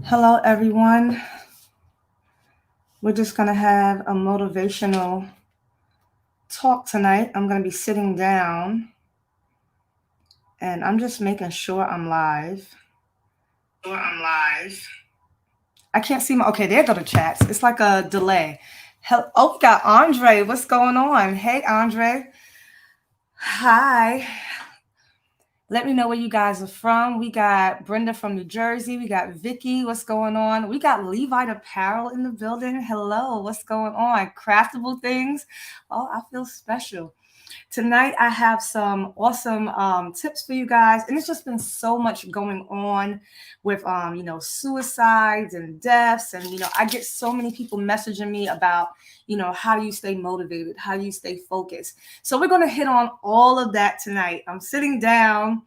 Hello, everyone. We're just going to have a motivational talk tonight. I'm going to be sitting down and I'm just making sure I'm live. I can't see my. Okay, there go the chats. It's like a delay. Oh, we got Andre. What's going on? Hey, Andre. Hi. Let me know where you guys are from. We got Brenda from New Jersey. We got Vicky. What's going on? We got Levite Apparel in the building. Hello. What's going on? Craftable things. Oh, I feel special. Tonight, I have some awesome tips for you guys. And it's just been so much going on with, suicides and deaths. And, I get so many people messaging me about, how do you stay motivated? How do you stay focused? So we're going to hit on all of that tonight. I'm sitting down,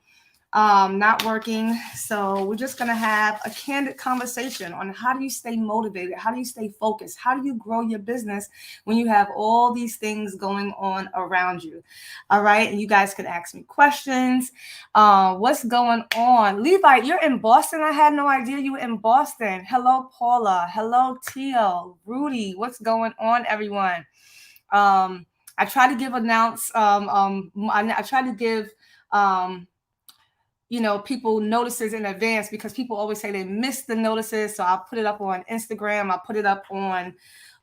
not working. So we're just going to have a candid conversation on how do you stay motivated? How do you stay focused? How do you grow your business when you have all these things going on around you? All right. And you guys can ask me questions. What's going on? Levi, you're in Boston. I had no idea you were in Boston. Hello, Paula. Hello, Teal. Rudy. What's going on, everyone? I try to give I try to give people notices in advance because people always say they miss the notices. So I'll put it up on Instagram. I'll put it up on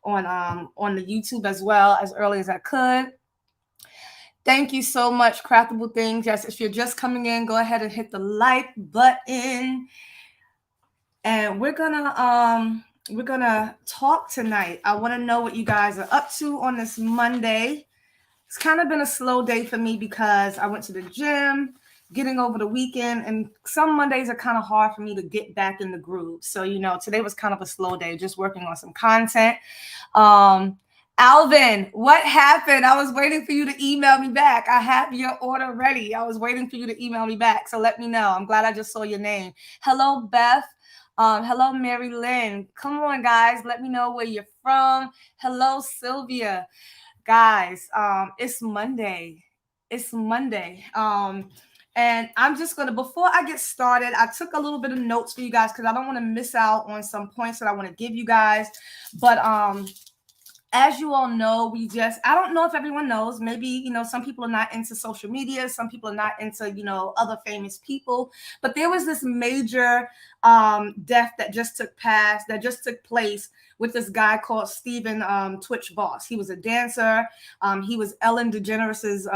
the YouTube as well as early as I could. Thank you so much, Craftable Things. Yes, if you're just coming in, go ahead and hit the like button. And we're gonna talk tonight. I want to know what you guys are up to on this Monday. It's kind of been a slow day for me because I went to the gym, getting over the weekend, and some Mondays are kind of hard for me to get back in the groove. So, today was kind of a slow day, just working on some content. Alvin, what happened? I was waiting for you to email me back. I have your order ready. I was waiting for you to email me back. So let me know. I'm glad I just saw your name. Hello, Beth. Hello, Mary Lynn. Come on, guys. Let me know where you're from. Hello, Sylvia. Guys, it's Monday. It's Monday. And I'm just gonna, before I get started, I took a little bit of notes for you guys because I don't want to miss out on some points that I want to give you guys. But as you all know, I don't know if everyone knows, maybe, some people are not into social media. Some people are not into, other famous people. But there was this major death that just took place with this guy called Stephen Twitch Boss. He was a dancer. He was Ellen DeGeneres'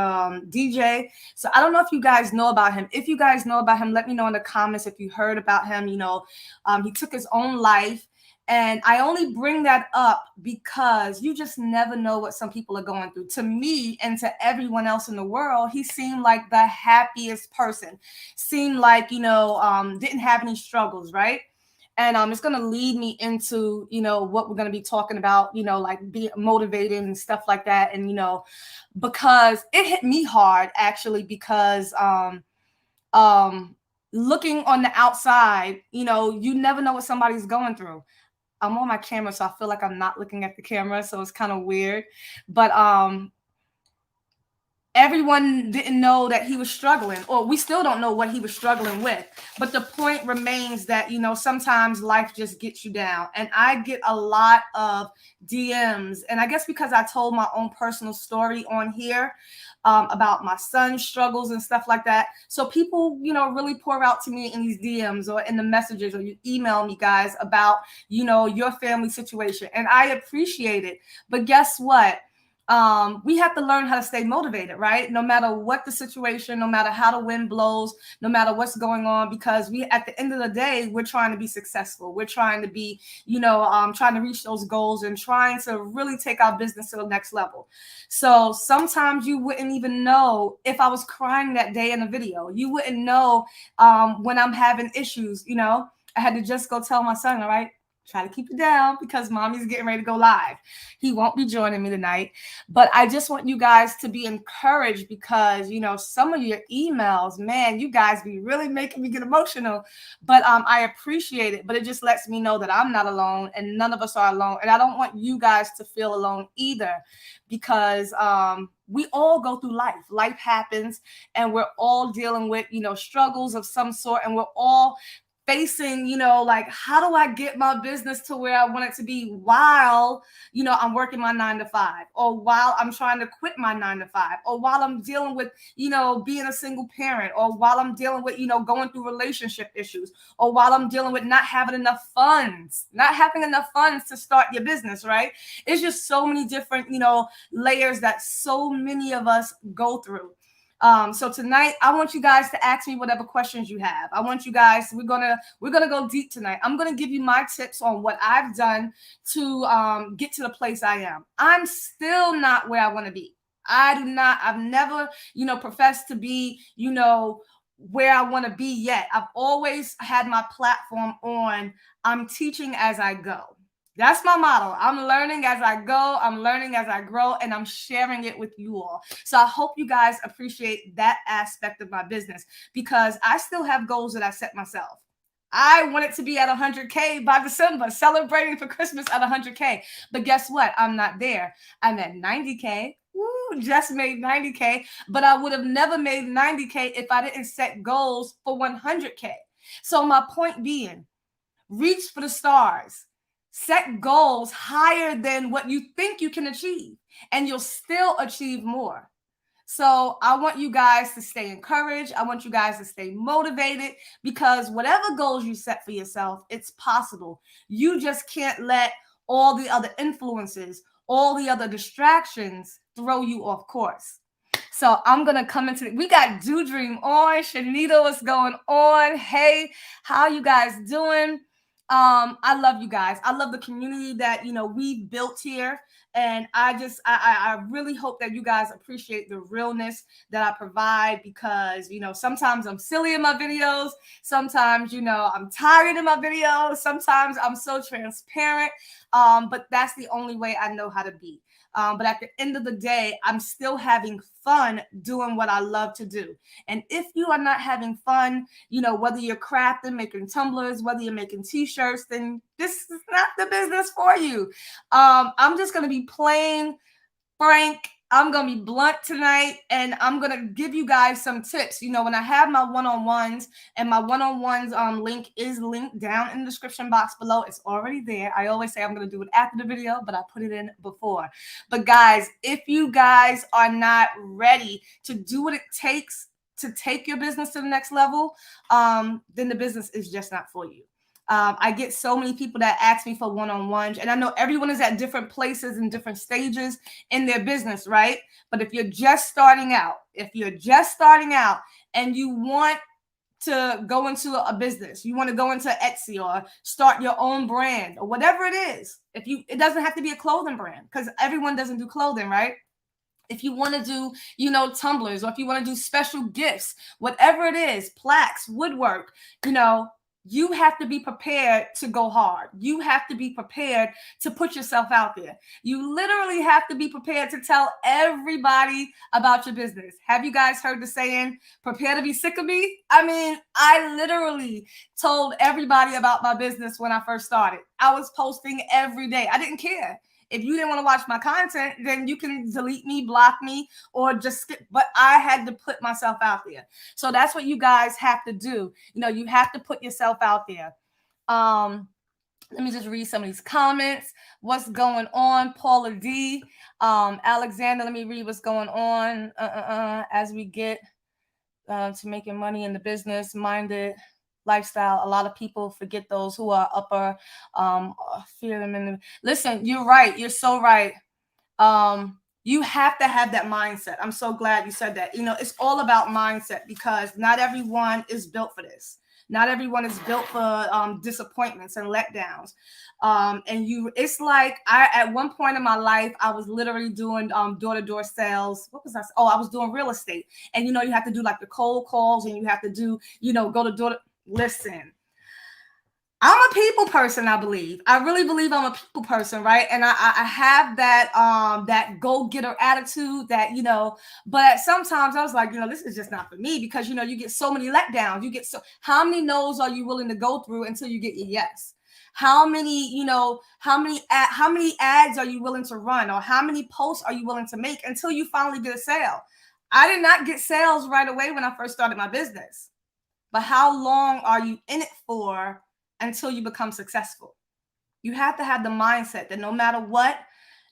DJ. So I don't know if you guys know about him. If you guys know about him, let me know in the comments if you heard about him. He took his own life. And I only bring that up because you just never know what some people are going through. To me and to everyone else in the world, he seemed like the happiest person. Seemed like, didn't have any struggles, right? And it's going to lead me into, what we're going to be talking about, like being motivated and stuff like that. And, because it hit me hard, actually, because looking on the outside, you never know what somebody's going through. I'm on my camera, so I feel like I'm not looking at the camera, so it's kind of weird. But everyone didn't know that he was struggling, or we still don't know what he was struggling with. But the point remains that, sometimes life just gets you down. And I get a lot of DMs, and I guess because I told my own personal story on here, about my son's struggles and stuff like that. So people, really pour out to me in these DMs or in the messages, or you email me, guys, about, your family situation. And I appreciate it. But guess what? We have to learn how to stay motivated, right? No matter what the situation, no matter how the wind blows, no matter what's going on, because at the end of the day, we're trying to be successful. We're trying to be, trying to reach those goals and trying to really take our business to the next level. So sometimes you wouldn't even know if I was crying that day in a video. You wouldn't know when I'm having issues, I had to just go tell my son, all right, try to keep it down because mommy's getting ready to go live. He won't be joining me tonight, but I just want you guys to be encouraged because, some of your emails, man, you guys be really making me get emotional, but I appreciate it. But it just lets me know that I'm not alone and none of us are alone. And I don't want you guys to feel alone either, because we all go through life. Life happens and we're all dealing with, struggles of some sort, and we're all facing, like, how do I get my business to where I want it to be while, I'm working my 9 to 5, or while I'm trying to quit my 9 to 5, or while I'm dealing with, being a single parent, or while I'm dealing with, going through relationship issues, or while I'm dealing with not having enough funds, to start your business, right? It's just so many different, layers that so many of us go through. So tonight, I want you guys to ask me whatever questions you have. I want you guys, we're gonna go deep tonight. I'm gonna give you my tips on what I've done to get to the place I am. I'm still not where I want to be. I've never, professed to be, where I want to be yet. I've always had my platform on, I'm teaching as I go. That's my model. I'm learning as I go, I'm learning as I grow, and I'm sharing it with you all. So I hope you guys appreciate that aspect of my business, because I still have goals that I set myself. I want it to be at 100K by December, celebrating for Christmas at 100K. But guess what? I'm not there. I'm at 90K. Woo, just made 90K. But I would have never made 90K if I didn't set goals for 100K. So my point being, reach for the stars. Set goals higher than what you think you can achieve, and you'll still achieve more. So I want you guys to stay encouraged. I want you guys to stay motivated, because whatever goals you set for yourself, it's possible. You just can't let all the other influences, all the other distractions throw you off course. So I'm going to come into we got Do Dream on. Shanita, what's going on? Hey, how you guys doing? I love you guys. I love the community that, we've built here. And I really hope that you guys appreciate the realness that I provide, because, sometimes I'm silly in my videos. Sometimes, I'm tired in my videos. Sometimes I'm so transparent. But that's the only way I know how to be. But at the end of the day, I'm still having fun doing what I love to do. And if you are not having fun, whether you're crafting, making tumblers, whether you're making t-shirts, then this is not the business for you. I'm just going to be plain frank. I'm going to be blunt tonight, and I'm going to give you guys some tips. When I have my one-on-ones, and my one-on-ones link is linked down in the description box below. It's already there. I always say I'm going to do it after the video, but I put it in before. But guys, if you guys are not ready to do what it takes to take your business to the next level, then the business is just not for you. I get so many people that ask me for one-on-ones, and I know everyone is at different places and different stages in their business, right? But if you're just starting out, and you want to go into a business, you want to go into Etsy or start your own brand or whatever it is, it doesn't have to be a clothing brand, because everyone doesn't do clothing, right? If you want to do, tumblers, or if you want to do special gifts, whatever it is, plaques, woodwork, you have to be prepared to go hard. You have to be prepared to put yourself out there. You literally have to be prepared to tell everybody about your business. Have you guys heard the saying, prepare to be sick of me? I mean, I literally told everybody about my business when I first started. I was posting every day. I didn't care. If you didn't want to watch my content, then you can delete me, block me, or just skip. But I had to put myself out there. So that's what you guys have to do. You have to put yourself out there. Let me just read some of these comments. What's going on, Paula D? Alexander, let me read what's going on. As we get to making money in the business-minded lifestyle, a lot of people forget those who are upper, fear them in the. Listen, you're right. You're so right. You have to have that mindset. I'm so glad you said that. It's all about mindset, because not everyone is built for this. Not everyone is built for disappointments and letdowns. It's like at one point in my life, I was literally doing door-to-door sales. What was I? Oh, I was doing real estate. And, you have to do like the cold calls, and you have to do, go to door. Listen, I'm a people person, I believe. I really believe I'm a people person, right? And I have that go-getter attitude that, but sometimes I was like, this is just not for me, because, you get so many letdowns. How many no's are you willing to go through until you get your yes? How many ads are you willing to run, or how many posts are you willing to make until you finally get a sale? I did not get sales right away when I first started my business. but how long are you in it for until you become successful? You have to have the mindset that no matter what,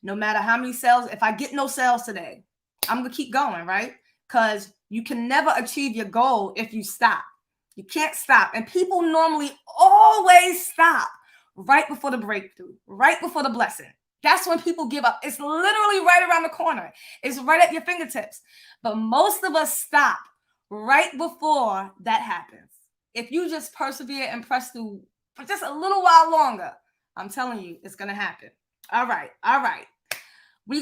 no matter how many sales, if I get no sales today, I'm going to keep going, right? Because you can never achieve your goal if you stop. You can't stop. And people normally always stop right before the breakthrough, right before the blessing. That's when people give up. It's literally right around the corner. It's right at your fingertips. But most of us stop right before that happens. If you just persevere and press through for just a little while longer, I'm telling you, it's going to happen. All right. We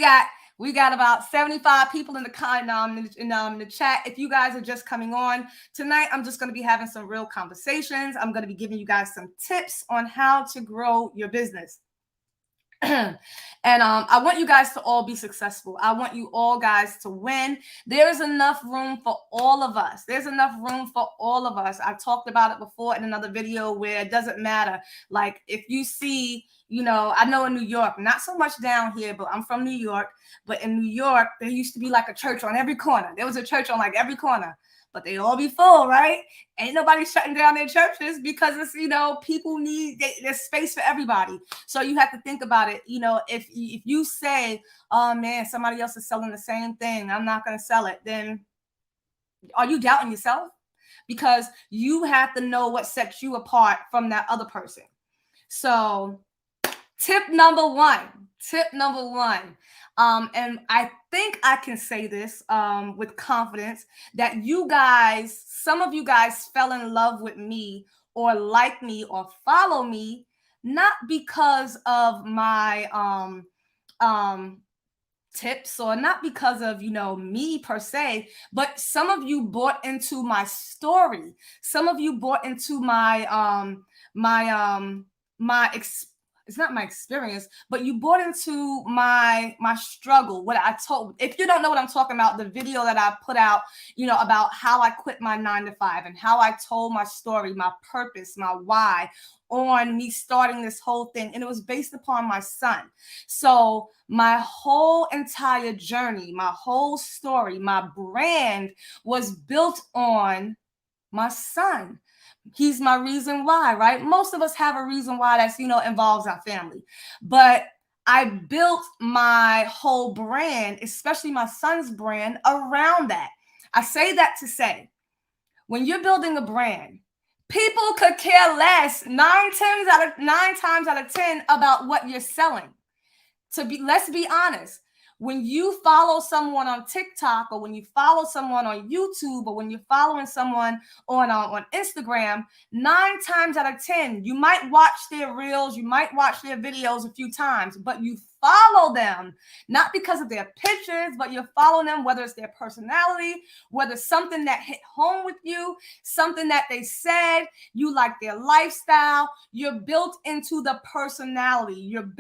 got about 75 people in the chat. If you guys are just coming on tonight, I'm just going to be having some real conversations. I'm going to be giving you guys some tips on how to grow your business. And I want you guys to all be successful. I want you all guys to win. There is enough room for all of us. There's enough room for all of us. I talked about it before in another video where it doesn't matter. Like if you see, I know in New York, not so much down here, but I'm from New York. But in New York, there used to be like a church on every corner. There was a church on like every corner. But they all be full, right? Ain't nobody shutting down their churches because it's, people there's space for everybody. So you have to think about it. If you say, oh man, somebody else is selling the same thing, I'm not going to sell it, then are you doubting yourself? Because you have to know what sets you apart from that other person. So tip number one, and I think I can say this with confidence that some of you guys fell in love with me or like me or follow me, not because of my tips or not because of, me per se, but some of you bought into my story. Some of you bought into it's not my experience, but you bought into my struggle, what I told. If you don't know what I'm talking about, the video that I put out, about how I quit my 9-to-5 and how I told my story, my purpose, my why on me starting this whole thing. And it was based upon my son. So my whole entire journey, my whole story, my brand was built on my son. He's my reason why, right? Most of us have a reason why that's, involves our family. But I built my whole brand, especially my son's brand, around that. I say that to say, when you're building a brand, people could care less 9 times out of 10 about what you're selling. Let's be honest. When you follow someone on TikTok or when you follow someone on YouTube or when you're following someone on Instagram, 9 times out of 10, you might watch their reels, you might watch their videos a few times, but you follow them, not because of their pictures, but you're following them, whether it's their personality, whether it's something that hit home with you, something that they said, you like their lifestyle. You're built into the personality. You're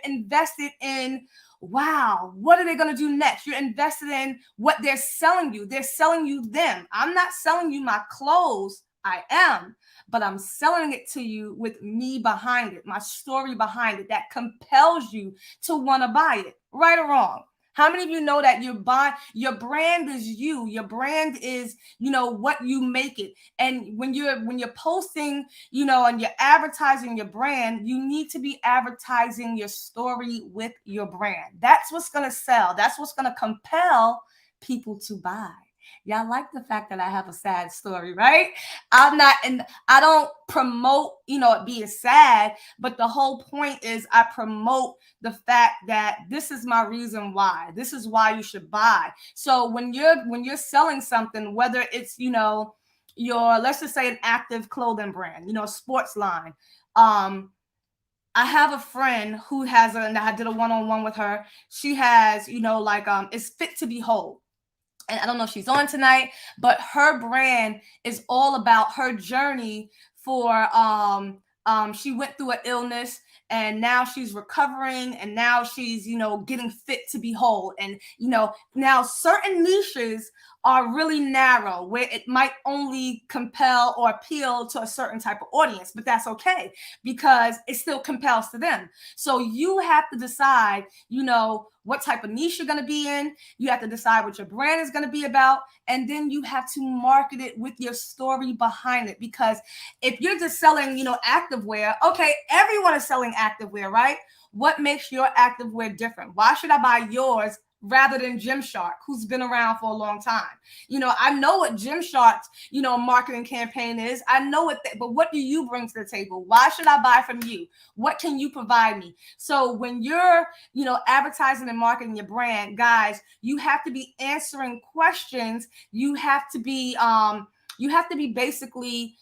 invested in, wow, what are they going to do next? You're invested in what they're selling you. They're selling you them. I'm not selling you my clothes. I am, but I'm selling it to you with me behind it, my story behind it that compels you to want to buy it, right or wrong. How many of you know that your brand is you? Your brand is, what you make it. And when you're posting, and you're advertising your brand, you need to be advertising your story with your brand. That's what's going to sell. That's what's going to compel people to buy. Y'all like the fact that I have a sad story, right? I don't promote, it being sad, but the whole point is I promote the fact that this is my reason why. This is why you should buy. So when you're selling something, whether it's, your, let's just say an active clothing brand, a sports line. I have a friend who and I did a one-on-one with her. She has, it's Fit to Be Whole. And I don't know if she's on tonight, but her brand is all about her journey for, she went through an illness and now she's recovering and now she's, getting fit to be whole. And, now certain niches are really narrow, where it might only compel or appeal to a certain type of audience, but that's okay because it still compels to them. So you have to decide, what type of niche you're going to be in. You have to decide what your brand is going to be about. And then you have to market it with your story behind it. Because if you're just selling, activewear, okay, everyone is selling activewear, right? What makes your activewear different? Why should I buy yours rather than Gymshark, who's been around for a long time? I know what Gymshark's, marketing campaign is. I know it, but what do you bring to the table? Why should I buy from you? What can you provide me? So when you're, advertising and marketing your brand, guys, you have to be answering questions. You have to be basically,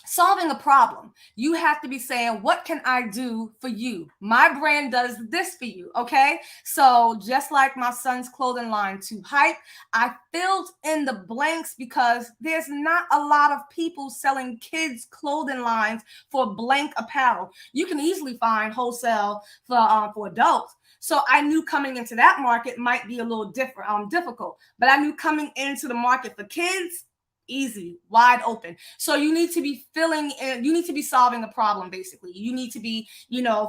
solving a problem. You have to be saying, what can I do for you? My brand does this for you. Okay. So just like my son's clothing line, Too Hype, I filled in the blanks because there's not a lot of people selling kids clothing lines for blank apparel. You can easily find wholesale for adults. So I knew coming into that market might be a little difficult, but I knew coming into the market for kids, easy, wide open. So you need to be you need to be solving a problem. Basically, you need to be,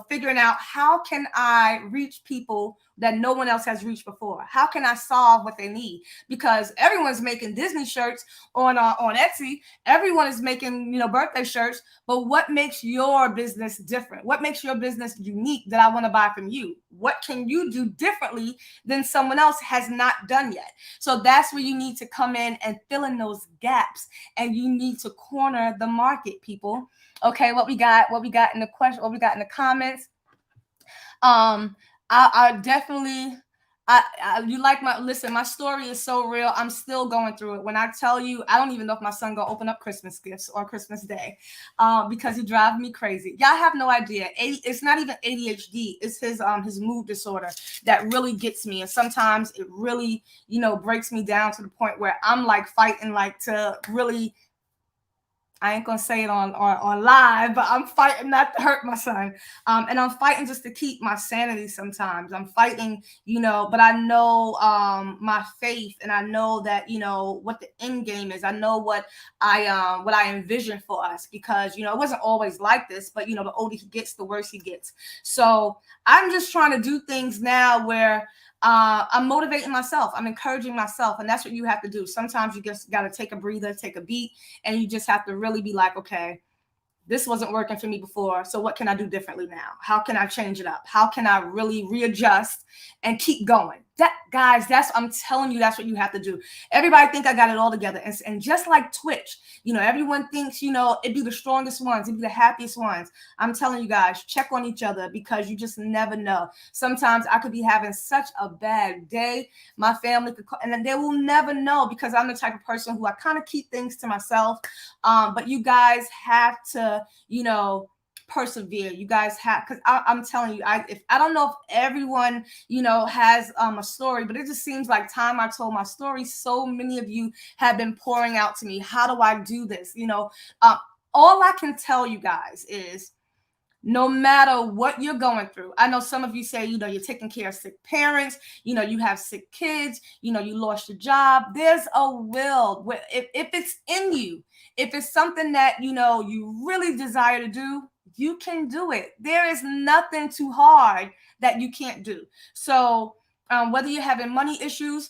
figuring out, how can I reach people that no one else has reached before? How can I solve what they need? Because everyone's making Disney shirts on Etsy. Everyone is making, birthday shirts. But what makes your business different? What makes your business unique that I want to buy from you? What can you do differently than someone else has not done yet? So that's where you need to come in and fill in those gaps, and you need to corner the market, people. Okay, what we got in the question, what we got in the comments. I definitely, you like my story is so real. I'm still going through it. When I tell you, I don't even know if my son gonna open up Christmas gifts or Christmas Day, because he drives me crazy. Y'all have no idea. It's not even ADHD. It's his mood disorder that really gets me. And sometimes it really, breaks me down to the point where I'm like fighting, like, to really, I ain't gonna say it on live, but I'm fighting not to hurt my son. And I'm fighting just to keep my sanity sometimes. I'm fighting, but I know my faith, and I know that, what the end game is. I know what I envision for us, because, it wasn't always like this, but, the older he gets, the worse he gets. So I'm just trying to do things now where I'm motivating myself. I'm encouraging myself. And that's what you have to do. Sometimes you just got to take a breather, take a beat, and you just have to really be like, okay, this wasn't working for me before. So what can I do differently now? How can I change it up? How can I really readjust and keep going? That, guys, I'm telling you, that's what you have to do. Everybody think I got it all together. And just like Twitch, everyone thinks, it'd be the strongest ones, it'd be the happiest ones. I'm telling you guys, check on each other, because you just never know. Sometimes I could be having such a bad day. My family could call, and then they will never know, because I'm the type of person who I kind of keep things to myself. But you guys have to, persevere. You guys have, because I'm telling you, I don't know if everyone, has a story, but it just seems like time I told my story, so many of you have been pouring out to me. How do I do this? All I can tell you guys is, no matter what you're going through, I know some of you say, you're taking care of sick parents, you have sick kids, you lost your job. There's a will. If it's in you, if it's something that, you really desire to do, you can do it. There is nothing too hard that you can't do. So whether you're having money issues,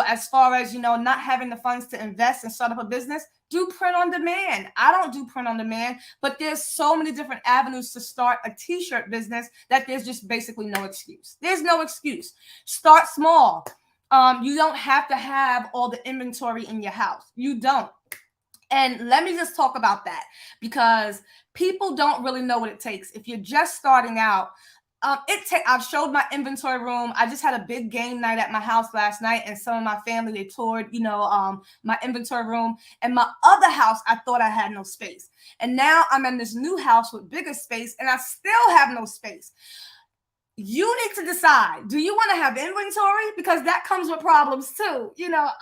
as far as, not having the funds to invest and start up a business, do print on demand. I don't do print on demand, but there's so many different avenues to start a t-shirt business that there's just basically no excuse. There's no excuse. Start small. You don't have to have all the inventory in your house. You don't. And let me just talk about that, because people don't really know what it takes. If you're just starting out, I've showed my inventory room. I just had a big game night at my house last night, and some of my family, they toured, my inventory room. And my other house, I thought I had no space. And now I'm in this new house with bigger space, and I still have no space. you need to decide, do you want to have inventory? Because that comes with problems too.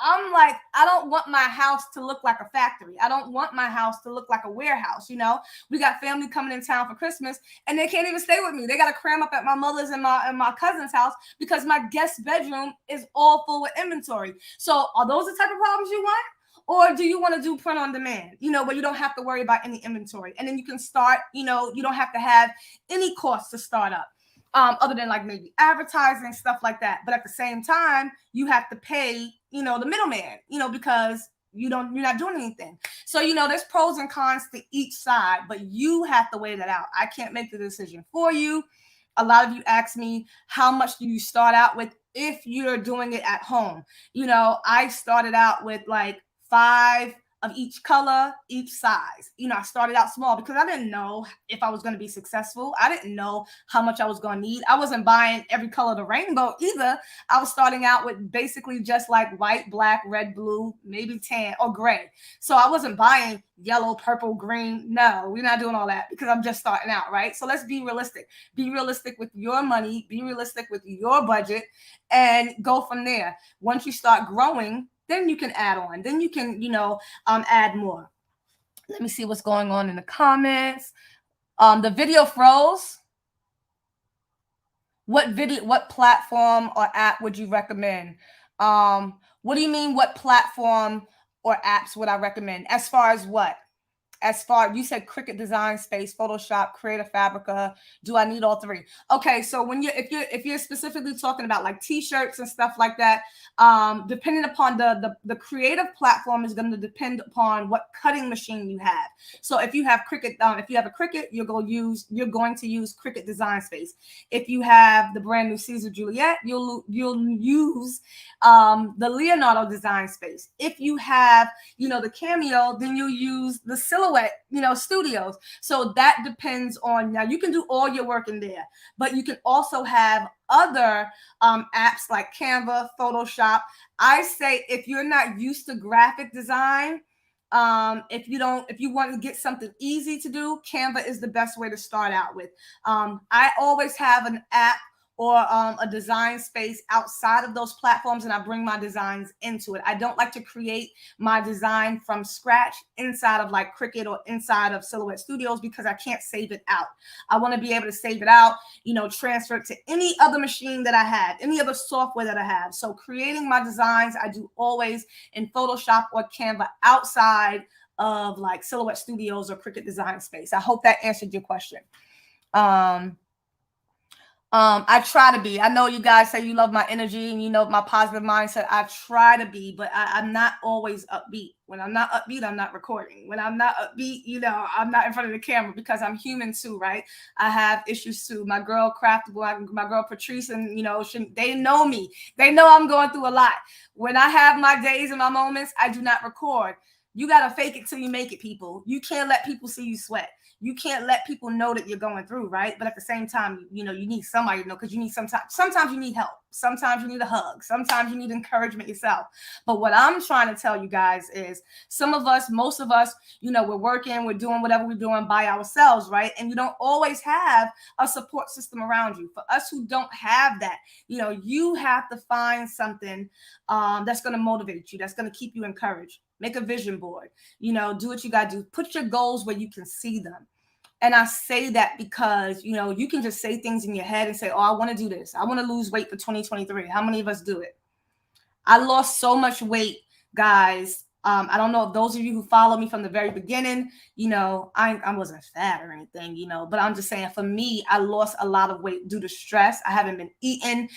I'm like, I don't want my house to look like a factory. I don't want my house to look like a warehouse. We got family coming in town for Christmas and they can't even stay with me. They got to cram up at my mother's and my cousin's house because my guest bedroom is all full with inventory. So are those the type of problems you want? Or do you want to do print on demand, where you don't have to worry about any inventory? And then you can start, you don't have to have any costs to start up. Other than like maybe advertising, stuff like that. But at the same time, you have to pay, the middleman, because you're not doing anything. So, there's pros and cons to each side, but you have to weigh that out. I can't make the decision for you. A lot of you ask me, how much do you start out with if you're doing it at home? I started out with like 5 of each color, each size. I started out small because I didn't know if I was going to be successful. I didn't know how much I was going to need. I wasn't buying every color of the rainbow either. I was starting out with basically just like white, black, red, blue, maybe tan or gray. So I wasn't buying yellow, purple, green. No, we're not doing all that because I'm just starting out, right? So let's be realistic. Be realistic with your money. Be realistic with your budget and go from there. Once you start growing, then you can add on. Then you can, add more. Let me see what's going on in the comments. The video froze. What platform or app would you recommend? What do you mean? What platform or apps would I recommend? As far as what? You said Cricut Design Space, Photoshop, Creative Fabrica. Do I need all 3? Okay, so if you're specifically talking about like t-shirts and stuff like that, depending upon the creative platform is going to depend upon what cutting machine you have. So if you have Cricut, if you have a Cricut, you're going to use Cricut Design Space. If you have the brand new Caesar Juliet, you'll use the Leonardo Design Space. If you have the Cameo, then you'll use the Silhouette studios. So that depends on, now you can do all your work in there, but you can also have other apps like Canva, Photoshop. I say if you're not used to graphic design, if you want to get something easy to do, Canva is the best way to start out with. I always have an app or a design space outside of those platforms, and I bring my designs into it. I don't like to create my design from scratch inside of like Cricut or inside of Silhouette Studios because I can't save it out. I want to be able to save it out, transfer it to any other machine that I have, any other software that I have. So creating my designs, I do always in Photoshop or Canva outside of like Silhouette Studios or Cricut Design Space. I hope that answered your question. I try to be. I know you guys say you love my energy and my positive mindset. I try to be, but I'm not always upbeat. When I'm not upbeat, I'm not recording. When I'm not upbeat, I'm not in front of the camera because I'm human too, right? I have issues too. My girl Craftable, my girl Patrice, and they know me. They know I'm going through a lot. When I have my days and my moments, I do not record. You got to fake it till you make it, people. You can't let people see you sweat. You can't let people know that you're going through, right? But at the same time, you need somebody to know because you need sometimes you need help. Sometimes you need a hug. Sometimes you need encouragement yourself. But what I'm trying to tell you guys is most of us, we're working, we're doing whatever we're doing by ourselves, right? And you don't always have a support system around you. For us who don't have that, you have to find something that's going to motivate you, that's going to keep you encouraged. Make a vision board, do what you got to do. Put your goals where you can see them. And I say that because, you can just say things in your head and say, oh, I want to do this. I want to lose weight for 2023. How many of us do it? I lost so much weight, guys. I don't know if those of you who follow me from the very beginning, I wasn't fat or anything, but I'm just saying for me, I lost a lot of weight due to stress. I haven't been eating.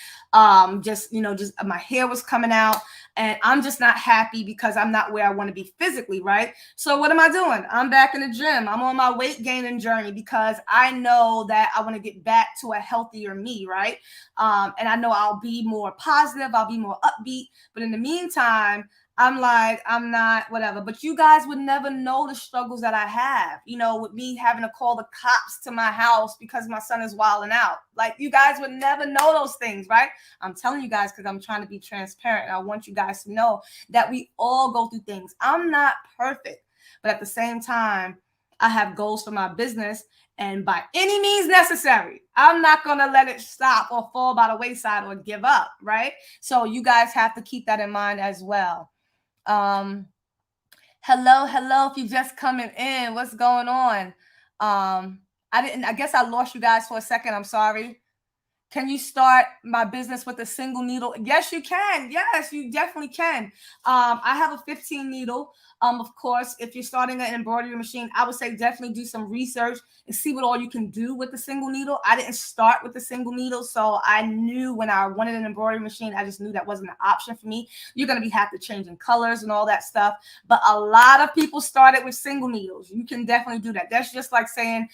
Just my hair was coming out and I'm just not happy because I'm not where I want to be physically, right? So what am I doing? I'm back in the gym. I'm on my weight gaining journey because I know that I want to get back to a healthier me, right? And I know I'll be more positive. I'll be more upbeat. But in the meantime, I'm not whatever, but you guys would never know the struggles that I have, with me having to call the cops to my house because my son is wilding out. Like, you guys would never know those things, right? I'm telling you guys because I'm trying to be transparent. And I want you guys to know that we all go through things. I'm not perfect, but at the same time, I have goals for my business, and by any means necessary, I'm not going to let it stop or fall by the wayside or give up, right? So you guys have to keep that in mind as well. Hello, if you just coming in, what's going on? I guess I lost you guys for a second. I'm sorry. Can you start my business with a single needle? Yes, you can. Yes, you definitely can. I have a 15 needle. Of course, if you're starting an embroidery machine, I would say definitely do some research and see what all you can do with the single needle. I didn't start with the single needle, so I knew when I wanted an embroidery machine, I just knew that wasn't an option for me. You're going to have to changing colors and all that stuff. But a lot of people started with single needles. You can definitely do that. That's just like saying,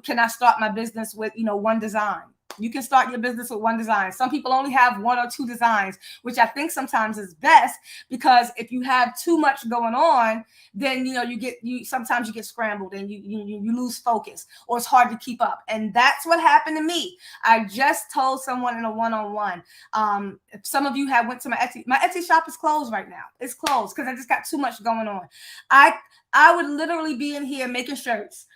can I start my business with, one design? You can start your business with one design. Some people only have one or two designs, which I think sometimes is best, because if you have too much going on, then sometimes you get scrambled and you lose focus, or it's hard to keep up. And that's what happened to me. I just told someone in a one-on-one. If some of you have went to my Etsy shop is closed right now. It's closed because I just got too much going on. I would literally be in here making shirts,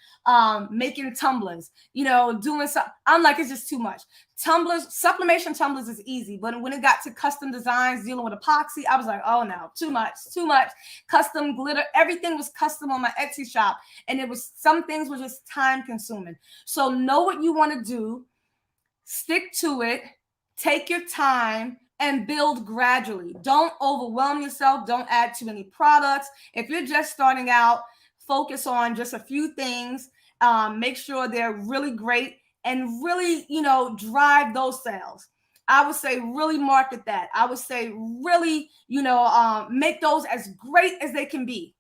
making tumblers, doing something. I'm like, it's just too much. Tumblers, sublimation tumblers is easy, but when it got to custom designs, dealing with epoxy, I was like, oh no, too much. Custom glitter, everything was custom on my Etsy shop, and some things were just time consuming. So know what you want to do, stick to it, take your time, and build gradually. Don't overwhelm yourself. Don't add too many products. If you're just starting out, focus on just a few things. Make sure they're really great, and really, drive those sales. I would say really market that. I would say really, make those as great as they can be.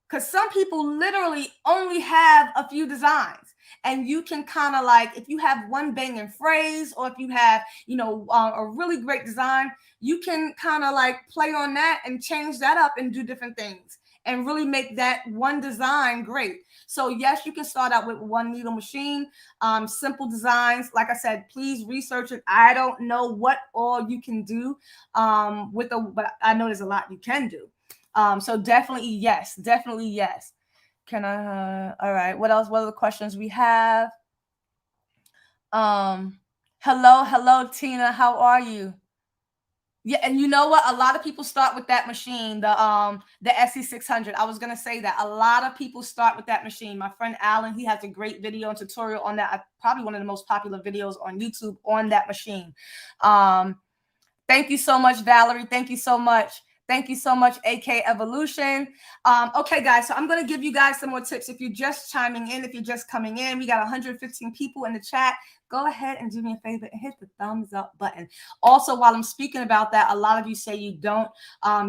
Because some people literally only have a few designs. And you can kind of like, if you have one banging phrase, or if you have, a really great design, you can kind of like play on that and change that up and do different things and really make that one design great. So yes, you can start out with one needle machine, simple designs. Like I said, please research it. I don't know what all you can do but I know there's a lot you can do. So definitely yes. Can I, all right, what else? What are the questions we have? Hello, Tina, how are you? Yeah, and you know what? A lot of people start with that machine, the SE600. I was gonna say that a lot of people start with that machine. My friend Alan, he has a great video and tutorial on that. Probably one of the most popular videos on YouTube on that machine. Thank you so much, Valerie. Thank you so much. AK Evolution. Okay, guys, so I'm going to give you guys some more tips. If you're just chiming in, if you're just coming in, we got 115 people in the chat. Go ahead and do me a favor and hit the thumbs up button. Also, while I'm speaking about that, a lot of you say you don't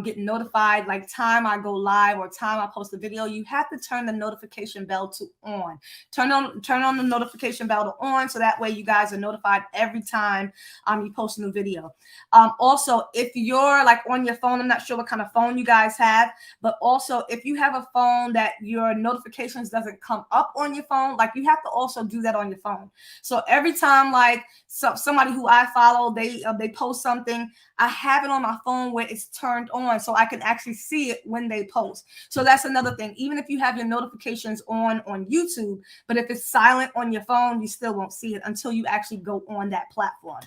get notified, like time I go live or time I post a video. You have to turn the notification bell to on. Turn on the notification bell to on, so that way you guys are notified every time you post a new video. Also, if you're like on your phone, I'm not sure what kind of phone you guys have, but also if you have a phone that your notifications doesn't come up on your phone, like you have to also do that on your phone. So every time like somebody who I follow, they post something, I have it on my phone where it's turned on so I can actually see it when they post. So that's another thing. Even if you have your notifications on YouTube, but if it's silent on your phone, you still won't see it until you actually go on that platform.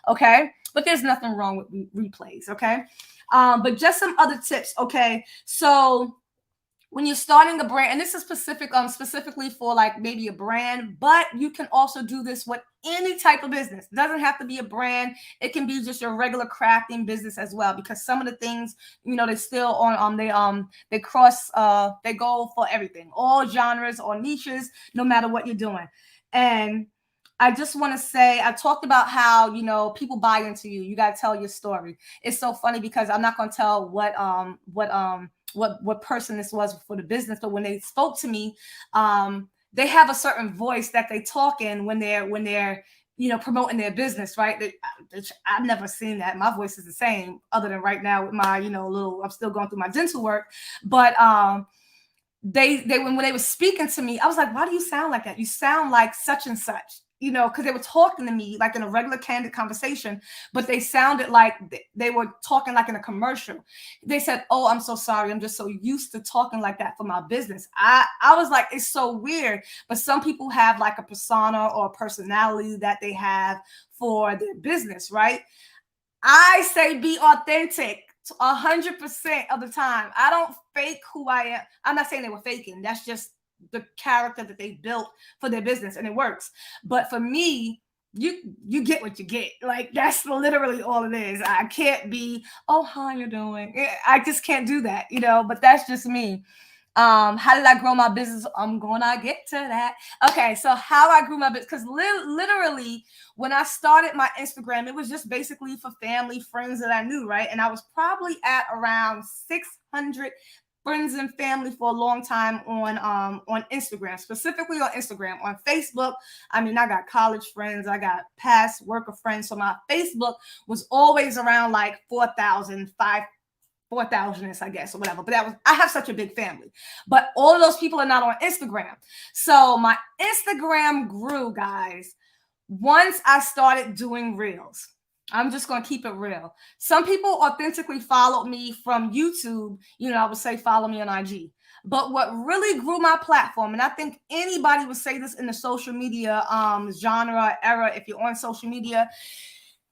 Okay, but there's nothing wrong with replays. Okay, but just some other tips. Okay, so when you're starting a brand, and this is specifically for like maybe a brand, but you can also do this with any type of business. It doesn't have to be a brand. It can be just your regular crafting business as well, because some of the things, they still on they cross they go for everything, all genres or niches, no matter what you're doing. And I just want to say, I talked about how, people buy into you. You got to tell your story. It's so funny because I'm not going to tell what person this was for the business, but when they spoke to me, they have a certain voice that they talk in when they're promoting their business, right? I've never seen that. My voice is the same, other than right now with my I'm still going through my dental work, but they when they were speaking to me, I was like, why do you sound like that? You sound like such and such. because they were talking to me like in a regular candid conversation, but they sounded like they were talking like in a commercial. They said, "Oh, I'm so sorry. I'm just so used to talking like that for my business." I was like, it's so weird. But some people have like a persona or a personality that they have for their business, right? I say be authentic 100% of the time. I don't fake who I am. I'm not saying they were faking. That's just the character that they built for their business, and it works. But for me, you get what you get. Like that's literally all it is. I can't be, oh, how you doing? I just can't do that, but that's just me. How did I grow my business? I'm gonna get to that. Okay, so how I grew my business, because literally when I started my Instagram, it was just basically for family, friends that I knew, right? And I was probably at around 600 friends and family for a long time on Instagram, specifically on Instagram. On Facebook, I mean, I got college friends, I got past worker friends, so my Facebook was always around like 4,000, 4,000, I guess, or whatever. But I have such a big family. But all of those people are not on Instagram. So my Instagram grew, guys, once I started doing reels. I'm just going to keep it real. Some people authentically followed me from YouTube. I would say follow me on IG. But what really grew my platform, and I think anybody would say this in the social media genre era, if you're on social media,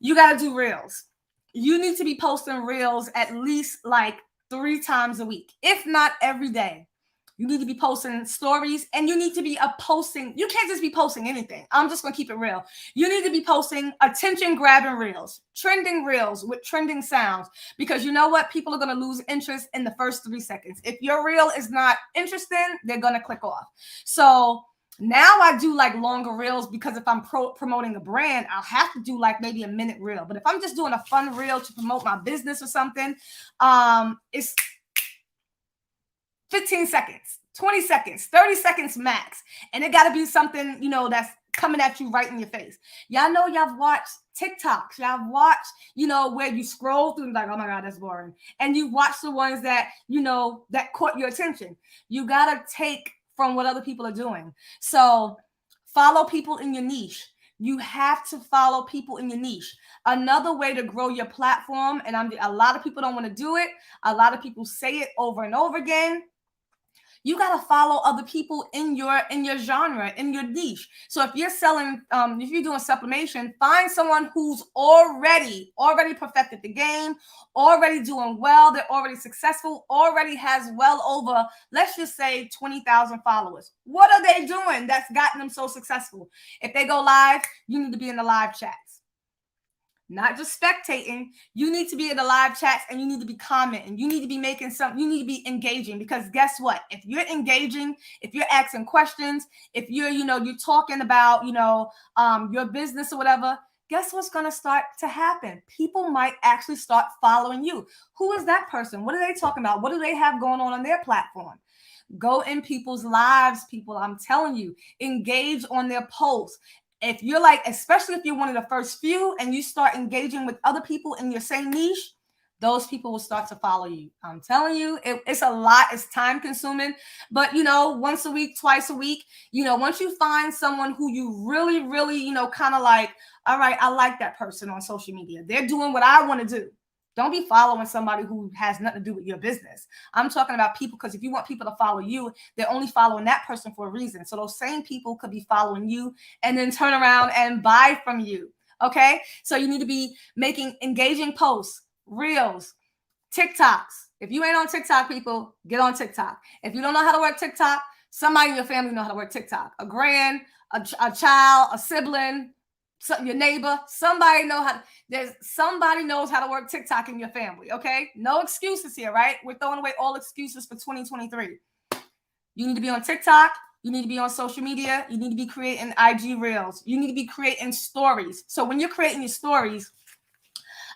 you got to do reels. You need to be posting reels at least like 3 times a week, if not every day. You need to be posting stories, and you need to be posting. You can't just be posting anything. I'm just going to keep it real. You need to be posting attention grabbing reels, trending reels with trending sounds, because you know what? People are going to lose interest in the first 3 seconds. If your reel is not interesting, they're going to click off. So now I do like longer reels, because if I'm promoting a brand, I'll have to do like maybe a minute reel. But if I'm just doing a fun reel to promote my business or something, it's 15 seconds, 20 seconds, 30 seconds max. And it got to be something, that's coming at you right in your face. Y'all know y'all watched TikToks. Y'all watched, where you scroll through like, oh my God, that's boring. And you watch the ones that, that caught your attention. You got to take from what other people are doing. So follow people in your niche. You have to follow people in your niche. Another way to grow your platform, and a lot of people don't want to do it. A lot of people say it over and over again. You got to follow other people in your genre, in your niche. So if you're selling, if you're doing sublimation, find someone who's already perfected the game, already doing well, they're already successful, already has well over, let's just say 20,000 followers. What are they doing that's gotten them so successful? If they go live, you need to be in the live chats. Not just spectating. You need to be in the live chats, and you need to be commenting. You need to be making something. You need to be engaging, because guess what? If you're engaging, if you're asking questions, if you're, you're talking about, your business or whatever, guess what's going to start to happen? People might actually start following you. Who is that person? What are they talking about? What do they have going on their platform? Go in people's lives, people. I'm telling you, engage on their posts. If you're like, especially if you're one of the first few and you start engaging with other people in your same niche, those people will start to follow you. I'm telling you, it's a lot. It's time consuming, but once a week, twice a week, once you find someone who you really, really, kind of like, all right, I like that person on social media. They're doing what I want to do. Don't be following somebody who has nothing to do with your business. I'm talking about people, because if you want people to follow you, they're only following that person for a reason. So those same people could be following you and then turn around and buy from you. Okay? So you need to be making engaging posts, reels, TikToks. If you ain't on TikTok, people, get on TikTok. If you don't know how to work TikTok, somebody in your family know how to work TikTok. A grand, a child, a sibling, your neighbor, somebody knows how to work TikTok in your family. Okay, no excuses here, right? We're throwing away all excuses for 2023. You need to be on TikTok. You need to be on social media. You need to be creating IG reels. You need to be creating stories. So when you're creating your stories,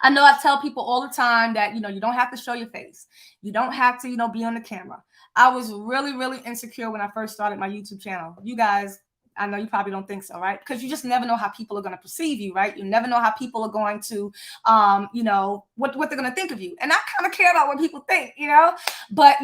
I know I tell people all the time that you don't have to show your face. You don't have to be on the camera. I was really, really insecure when I first started my YouTube channel. You guys, I know you probably don't think so, right? Because you just never know how people are going to perceive you, right? You never know how people are going to, what they're going to think of you. And I kind of care about what people think, but,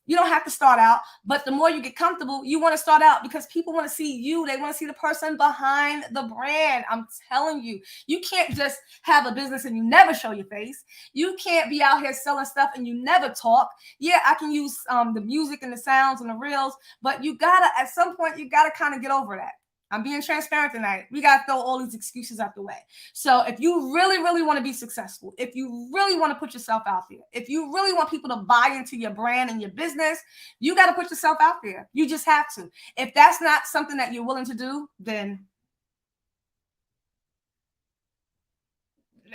You don't have to start out, but the more you get comfortable, you want to start out because people want to see you. They want to see the person behind the brand. I'm telling you, you can't just have a business and you never show your face. You can't be out here selling stuff and you never talk. Yeah, I can use the music and the sounds and the reels, but you gotta, at some point, you gotta kind of get over that. I'm being transparent tonight. We got to throw all these excuses out the way. So if you really, really want to be successful, if you really want to put yourself out there, if you really want people to buy into your brand and your business, you got to put yourself out there. You just have to. If that's not something that you're willing to do, then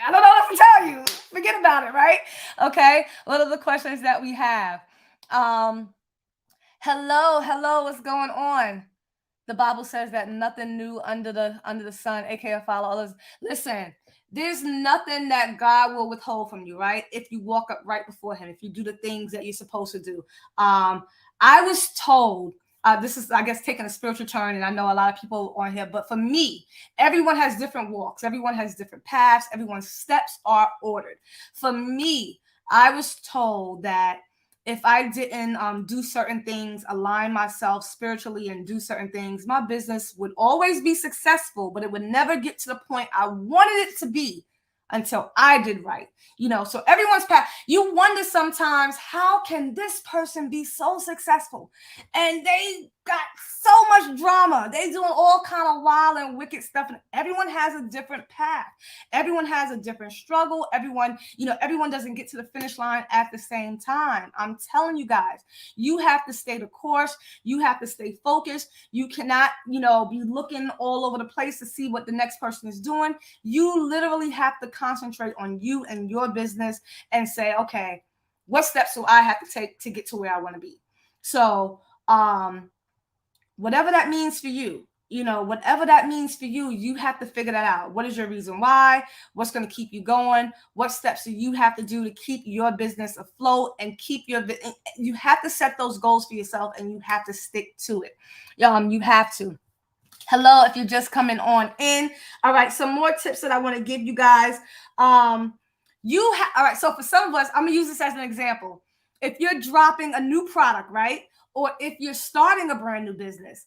I don't know what to tell you. Forget about it, right? Okay. What are the questions that we have? Hello, what's going on? The Bible says that nothing new under the sun, aka follow others. Listen, there's nothing that God will withhold from you, right? If you walk up right before Him, if you do the things that you're supposed to do. I was told, this is, I guess, taking a spiritual turn, and I know a lot of people on here, but for me, everyone has different walks, everyone has different paths, everyone's steps are ordered. For me, I was told that if I didn't do certain things, align myself spiritually and do certain things, my business would always be successful, but it would never get to the point I wanted it to be until I did right. So everyone's path, you wonder sometimes, how can this person be so successful? And they got so much drama. They doing all kind of wild and wicked stuff. And everyone has a different path. Everyone has a different struggle. Everyone doesn't get to the finish line at the same time. I'm telling you guys, you have to stay the course. You have to stay focused. You cannot, be looking all over the place to see what the next person is doing. You literally have to concentrate on you and your business and say, okay, what steps do I have to take to get to where I want to be? So, whatever that means for you, you have to figure that out. What is your reason why? What's going to keep you going? What steps do you have to do to keep your business afloat and you have to set those goals for yourself and you have to stick to it. You have to. Hello, if you're just coming on in. All right, some more tips that I want to give you guys. All right, so for some of us, I'm going to use this as an example. If you're dropping a new product, right? Or if you're starting a brand new business,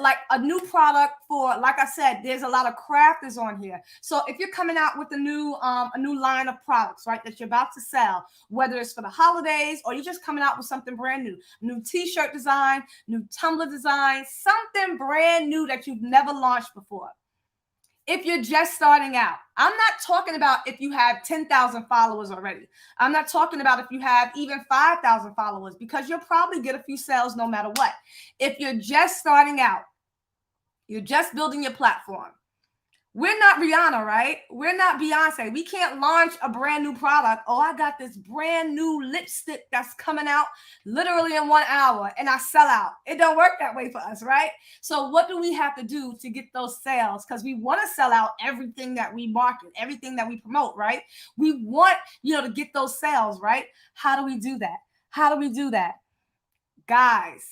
like a new product for, like I said, there's a lot of crafters on here. So if you're coming out with a new line of products, right, that you're about to sell, whether it's for the holidays or you're just coming out with something brand new t-shirt design, new tumbler design, something brand new that you've never launched before. If you're just starting out, I'm not talking about if you have 10,000 followers already. I'm not talking about if you have even 5,000 followers, because you'll probably get a few sales no matter what. If you're just starting out, you're just building your platform. We're not Rihanna, right? We're not Beyonce. We can't launch a brand new product. Oh, I got this brand new lipstick that's coming out literally in 1 hour and I sell out. It don't work that way for us, right? So what do we have to do to get those sales? Because we want to sell out everything that we market, everything that we promote, right? We want, to get those sales, right? How do we do that? Guys,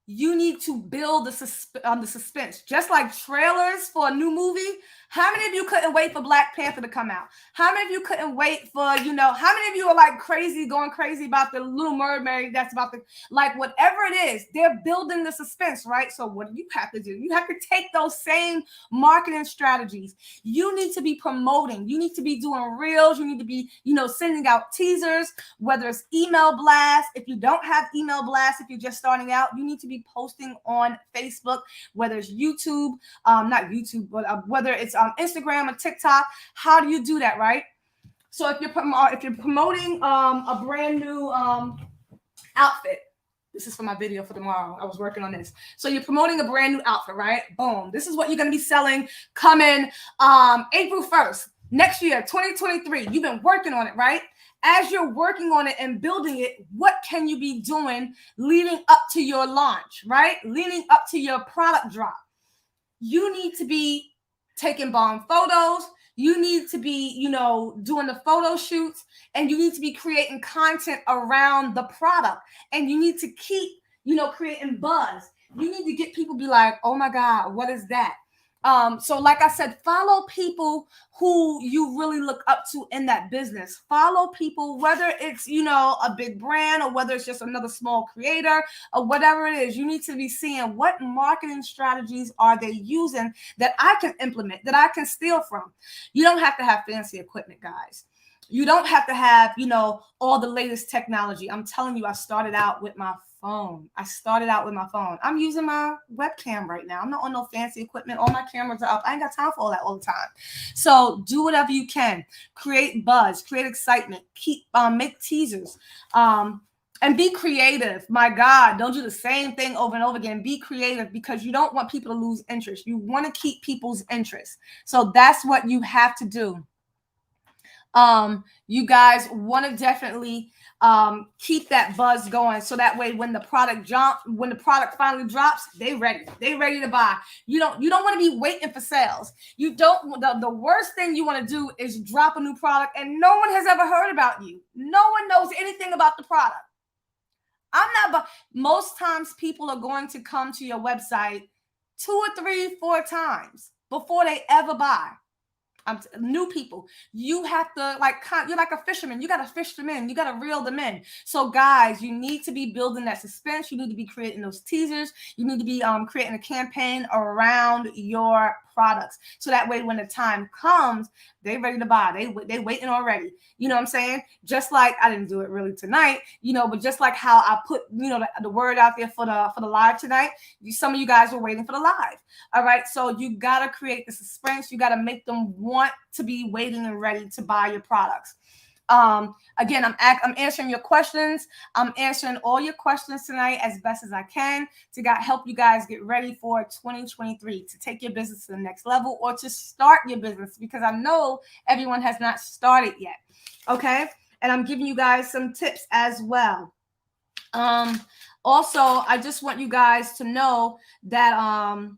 you need to build the suspense. Just like trailers for a new movie. How many of you couldn't wait for Black Panther to come out? How many of you couldn't wait for, how many of you are like going crazy about the Little Mermaid that's about to, like, whatever it is, they're building the suspense, right? So what do you have to do? You have to take those same marketing strategies. You need to be promoting. You need to be doing reels. You need to be, sending out teasers, whether it's email blasts. If you don't have email blasts, if you're just starting out, you need to be posting on Facebook, whether it's YouTube, not YouTube, but whether it's Instagram or TikTok. How do you do that, right? So if you're promoting a brand new outfit, this is for my video for tomorrow. I was working on this. So you're promoting a brand new outfit, right? Boom. This is what you're going to be selling coming April 1st next year, 2023. You've been working on it, right? As you're working on it and building it, what can you be doing leading up to your launch, right? Leading up to your product drop. You need to be taking bomb photos. You need to be, doing the photo shoots, and you need to be creating content around the product. And you need to keep, creating buzz. You need to get people be like, oh my God, what is that? So like I said, follow people who you really look up to in that business. Follow people, whether it's, a big brand or whether it's just another small creator or whatever it is. You need to be seeing what marketing strategies are they using that I can implement, that I can steal from. You don't have to have fancy equipment, guys. You don't have to have, all the latest technology. I'm telling you, I started out with my phone. I'm using my webcam right now. I'm not on no fancy equipment. All my cameras are up. I ain't got time for all that all the time. So do whatever you can. Create buzz, create excitement, make teasers. And be creative. My God, don't do the same thing over and over again. Be creative, because you don't want people to lose interest. You want to keep people's interest. So that's what you have to do. You guys want to definitely keep that buzz going, so that way when the product finally drops, they ready to buy. You don't want to be waiting for sales. You don't. The worst thing you want to do is drop a new product and no one has ever heard about you. No one knows anything about the product. Most times people are going to come to your website 2 or 3, 4 times before they ever buy. New people, you have to you're like a fisherman. You got to fish them in. You got to reel them in. So guys, you need to be building that suspense. You need to be creating those teasers. You need to be creating a campaign around your products, so that way when the time comes, they ready to buy. They waiting already. You know what I'm saying? Just like I didn't do it really tonight, but just like how I put the word out there for the live tonight. Some of you guys were waiting for the live. All right, so you gotta create the suspense. You gotta make them want to be waiting and ready to buy your products. Again, I'm answering your questions. I'm answering all your questions tonight as best as I can to help you guys get ready for 2023, to take your business to the next level, or to start your business, because I know everyone has not started yet. Okay, and I'm giving you guys some tips as well. Also, I just want you guys to know that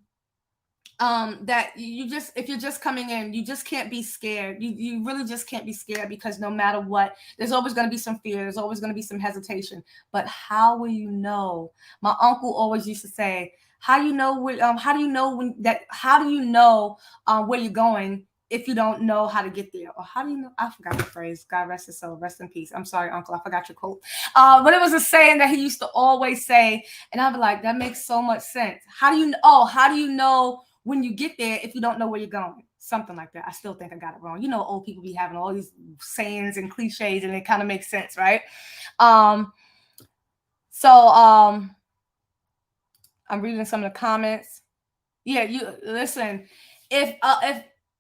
that if you're just coming in, you just can't be scared. You really just can't be scared, because no matter what, there's always going to be some fear. There's always going to be some hesitation. But how will you know? My uncle always used to say, how do you know where you're going if you don't know how to get there? Or how do you know? I forgot the phrase. God rest his soul. Rest in peace. I'm sorry, uncle. I forgot your quote. But it was a saying that he used to always say, and I'd be like, that makes so much sense. How do you know when you get there if you don't know where you're going? Something like that. I still think I got it wrong. Old people be having all these sayings and cliches, and it kind of makes sense, right? I'm reading some of the comments. Yeah, you listen.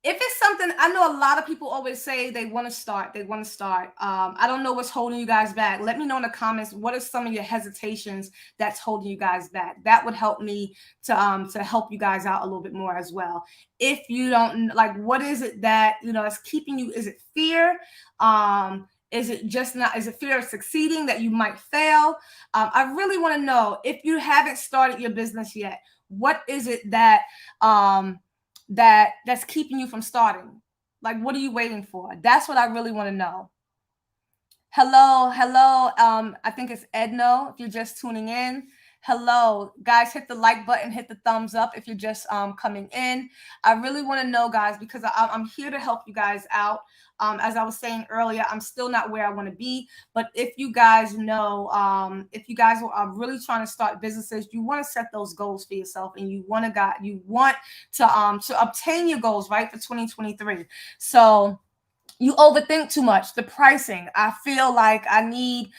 If it's something, I know a lot of people always say they want to start. I don't know what's holding you guys back. Let me know in the comments, what are some of your hesitations that's holding you guys back? That would help me to help you guys out a little bit more as well. If you don't, what is it that, is keeping you? Is it fear? Is it fear of succeeding, that you might fail? I really want to know, if you haven't started your business yet, what is it that that's keeping you from starting? What are you waiting for? That's what I really want to know. Hello. I think it's Edno, if you're just tuning in. Hello, guys, hit the like button, hit the thumbs up if you're just coming in. I really want to know, guys, because I'm here to help you guys out. As I was saying earlier, I'm still not where I want to be, but if you guys know, if you guys are really trying to start businesses, you want to set those goals for yourself, and you want to obtain your goals, right, for 2023. So you overthink too much. The pricing, I feel like I need,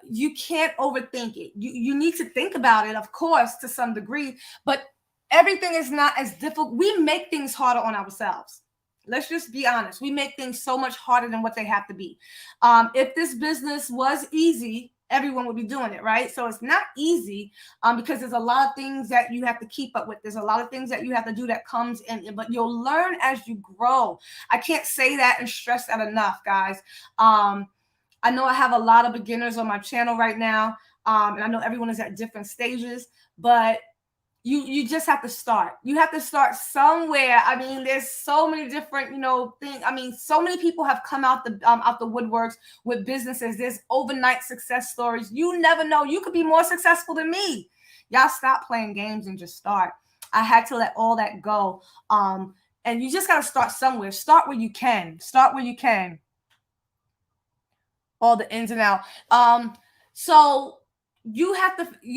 you can't overthink it. You need to think about it, of course, to some degree, but everything is not as difficult. We make things harder on ourselves. Let's just be honest. We make things so much harder than what they have to be. If this business was easy, everyone would be doing it, right? So it's not easy because there's a lot of things that you have to keep up with. There's a lot of things that you have to do that comes in, but you'll learn as you grow. I can't say that and stress that enough, guys. I know I have a lot of beginners on my channel right now, and I know everyone is at different stages, but you just have to start. You have to start somewhere. I mean, there's so many different, things. I mean, so many people have come out the woodworks with businesses. There's overnight success stories. You never know. You could be more successful than me. Y'all stop playing games and just start. I had to let all that go. And you just got to start somewhere. Start where you can. Start where you can. All the ins and outs. So you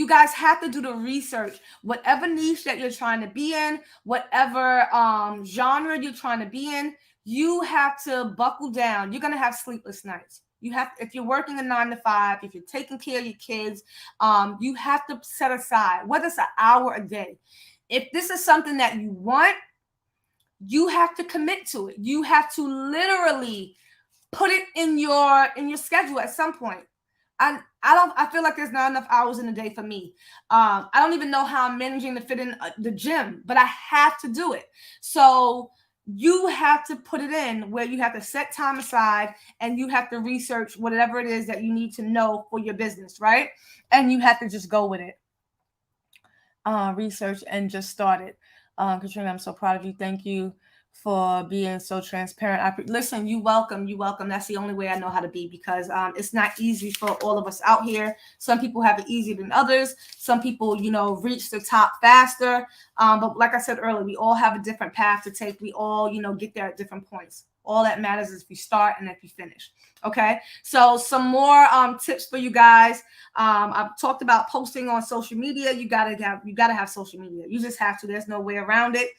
guys have to do the research. Whatever niche that you're trying to be in, whatever genre you're trying to be in, you have to buckle down. You're gonna have sleepless nights. You have, if you're working a 9 to 5, if you're taking care of your kids, you have to set aside, whether it's an hour a day. If this is something that you want, you have to commit to it. You have to literally put it in your schedule at some point. I feel like there's not enough hours in a day for me. I don't even know how I'm managing to fit in the gym, but I have to do it. So you have to put it in where you have to set time aside and you have to research whatever it is that you need to know for your business, right? And you have to just go with it. Research and just start it. Katrina, I'm so proud of you. Thank you for being so transparent. Listen, you welcome. That's the only way I know how to be, because it's not easy for all of us out here. Some people have it easier than others. Some people, reach the top faster. But like I said earlier, we all have a different path to take. We all, get there at different points. All that matters is if you start and if you finish. Okay. So some more tips for you guys. I've talked about posting on social media. You gotta have social media. You just have to. There's no way around it.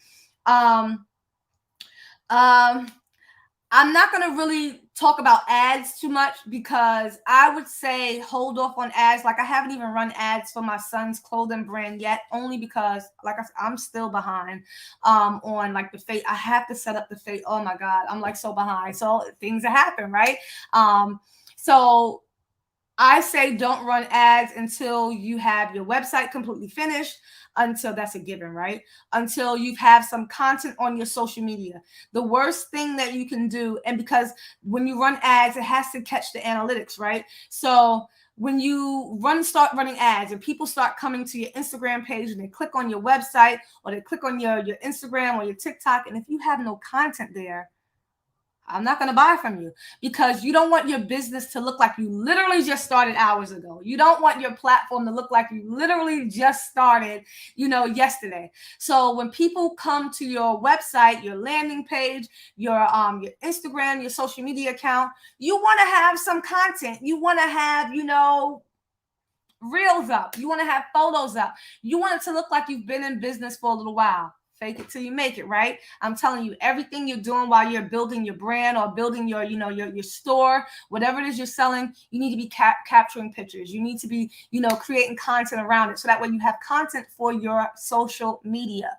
I'm not going to really talk about ads too much, because I would say hold off on ads. Like, I haven't even run ads for my son's clothing brand yet, only because, like I said, I'm still behind on like the fate. I have to set up the fate. Oh my God, I'm like so behind. So things that happen, right? So I say don't run ads until you have your website completely finished, until that's a given, right? Until you have some content on your social media. The worst thing that you can do, and because when you run ads, it has to catch the analytics, right? So when you start running ads and people start coming to your Instagram page and they click on your website or they click on your Instagram or your TikTok, and if you have no content there, I'm not going to buy from you, because you don't want your business to look like you literally just started hours ago. You don't want your platform to look like you literally just started, yesterday. So when people come to your website, your landing page, your Instagram, your social media account, you want to have some content. You want to have, reels up. You want to have photos up. You want it to look like you've been in business for a little while. Fake it till you make it, right? I'm telling you, everything you're doing while you're building your brand or building your, your store, whatever it is you're selling, you need to be capturing pictures. You need to be, creating content around it, so that way you have content for your social media.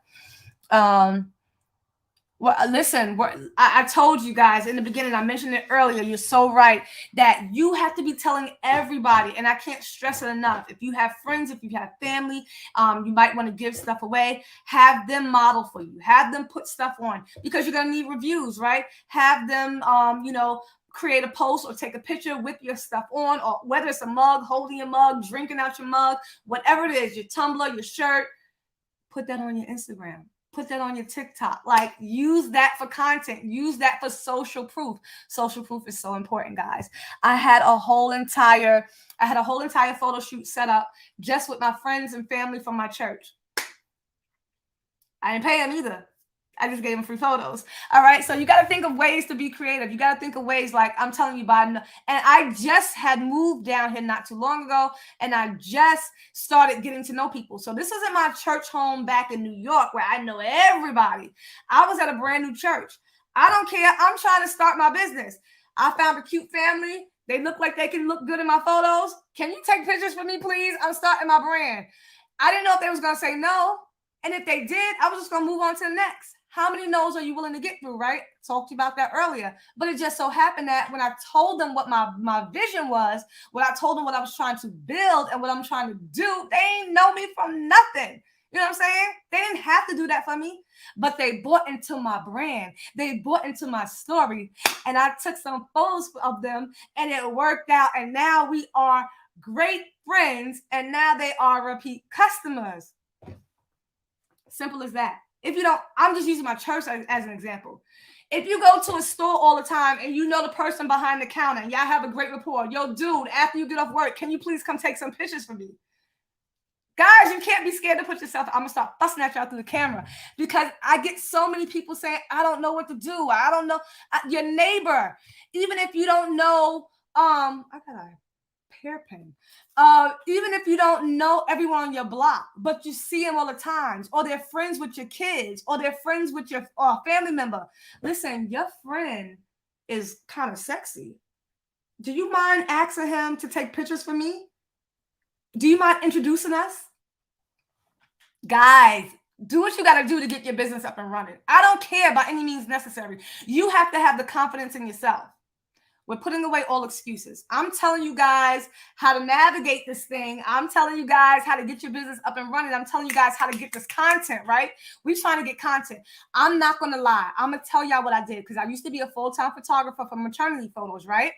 Well, listen, I told you guys in the beginning, I mentioned it earlier, you're so right, that you have to be telling everybody, and I can't stress it enough. If you have friends, if you have family, you might want to give stuff away, have them model for you, have them put stuff on, because you're going to need reviews, right? Have them, create a post or take a picture with your stuff on, or whether it's a mug, holding your mug, drinking out your mug, whatever it is, your tumbler, your shirt, put that on your Instagram. Put that on your TikTok. Like, use that for content. Use that for social proof. Social proof is so important, guys. I had a whole entire photo shoot set up just with my friends and family from my church. I didn't pay them either. I just gave them free photos. All right. So you got to think of ways to be creative. You got to think of ways, like I'm telling you, and I just had moved down here not too long ago, and I just started getting to know people. So this isn't my church home back in New York where I know everybody. I was at a brand new church. I don't care. I'm trying to start my business. I found a cute family. They look like they can look good in my photos. Can you take pictures for me, please? I'm starting my brand. I didn't know if they was going to say no. And if they did, I was just going to move on to the next. How many no's are you willing to get through, right? Talked to you about that earlier. But it just so happened that when I told them what my vision was, when I told them what I was trying to build and what I'm trying to do, they ain't know me from nothing. You know what I'm saying? They didn't have to do that for me, but they bought into my brand. They bought into my story. And I took some photos of them and it worked out. And now we are great friends. And now they are repeat customers. Simple as that. If you don't, I'm just using my church as an example. If you go to a store all the time and you know the person behind the counter and y'all have a great rapport, yo, dude, after you get off work, can you please come take some pictures for me? Guys, you can't be scared to put yourself. I'm gonna start fussing at y'all through the camera because I get so many people saying, I don't know what to do. I don't know. Your neighbor, even if you don't know, I got a hairpin. Even if you don't know everyone on your block, but you see them all the times, or they're friends with your kids, or they're friends with your family member. Listen, your friend is kind of sexy. Do you mind asking him to take pictures for me? Do you mind introducing us? Guys, do what you got to do to get your business up and running. I don't care by any means necessary. You have to have the confidence in yourself. We're putting away all excuses. I'm telling you guys how to navigate this thing. I'm telling you guys how to get your business up and running. I'm telling you guys how to get this content, right? We're trying to get content. I'm not going to lie. I'm going to tell y'all what I did because I used to be a full-time photographer for maternity photos, right?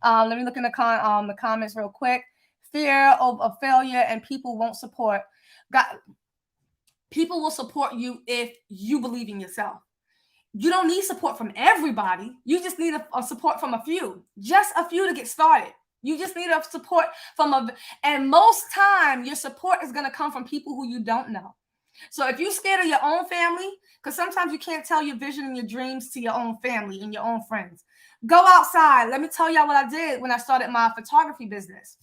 Let me look in the comments real quick. Fear of failure and people won't support. People will support you if you believe in yourself. You don't need support from everybody. You just need a support from a few, just a few to get started. You just need a support and most time your support is going to come from people who you don't know. So if you're scared of your own family, because sometimes you can't tell your vision and your dreams to your own family and your own friends, go outside. Let me tell y'all what I did when I started my photography business.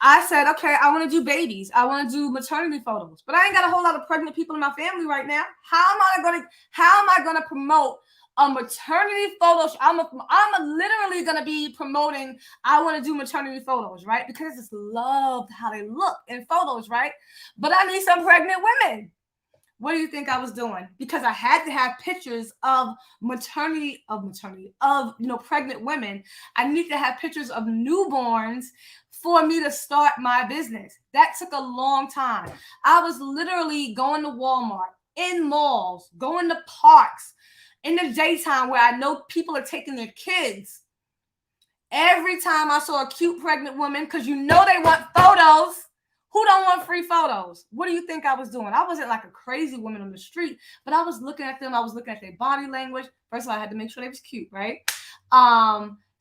I said, okay, I want to do babies. I want to do maternity photos, but I ain't got a whole lot of pregnant people in my family right now. How am I going to promote a maternity photos? I'm literally going to be promoting, I want to do maternity photos, right? Because I just love how they look in photos, right? But I need some pregnant women. What do you think I was doing? Because I had to have pictures of pregnant women. I need to have pictures of newborns for me to start my business. That took a long time. I was literally going to Walmart, in malls, going to parks in the daytime where I know people are taking their kids. Every time I saw a cute pregnant woman, because you know they want photos. Who don't want free photos? What do you think I was doing? I wasn't like a crazy woman on the street, but I was looking at them. I was looking at their body language. First of all, I had to make sure they was cute, right?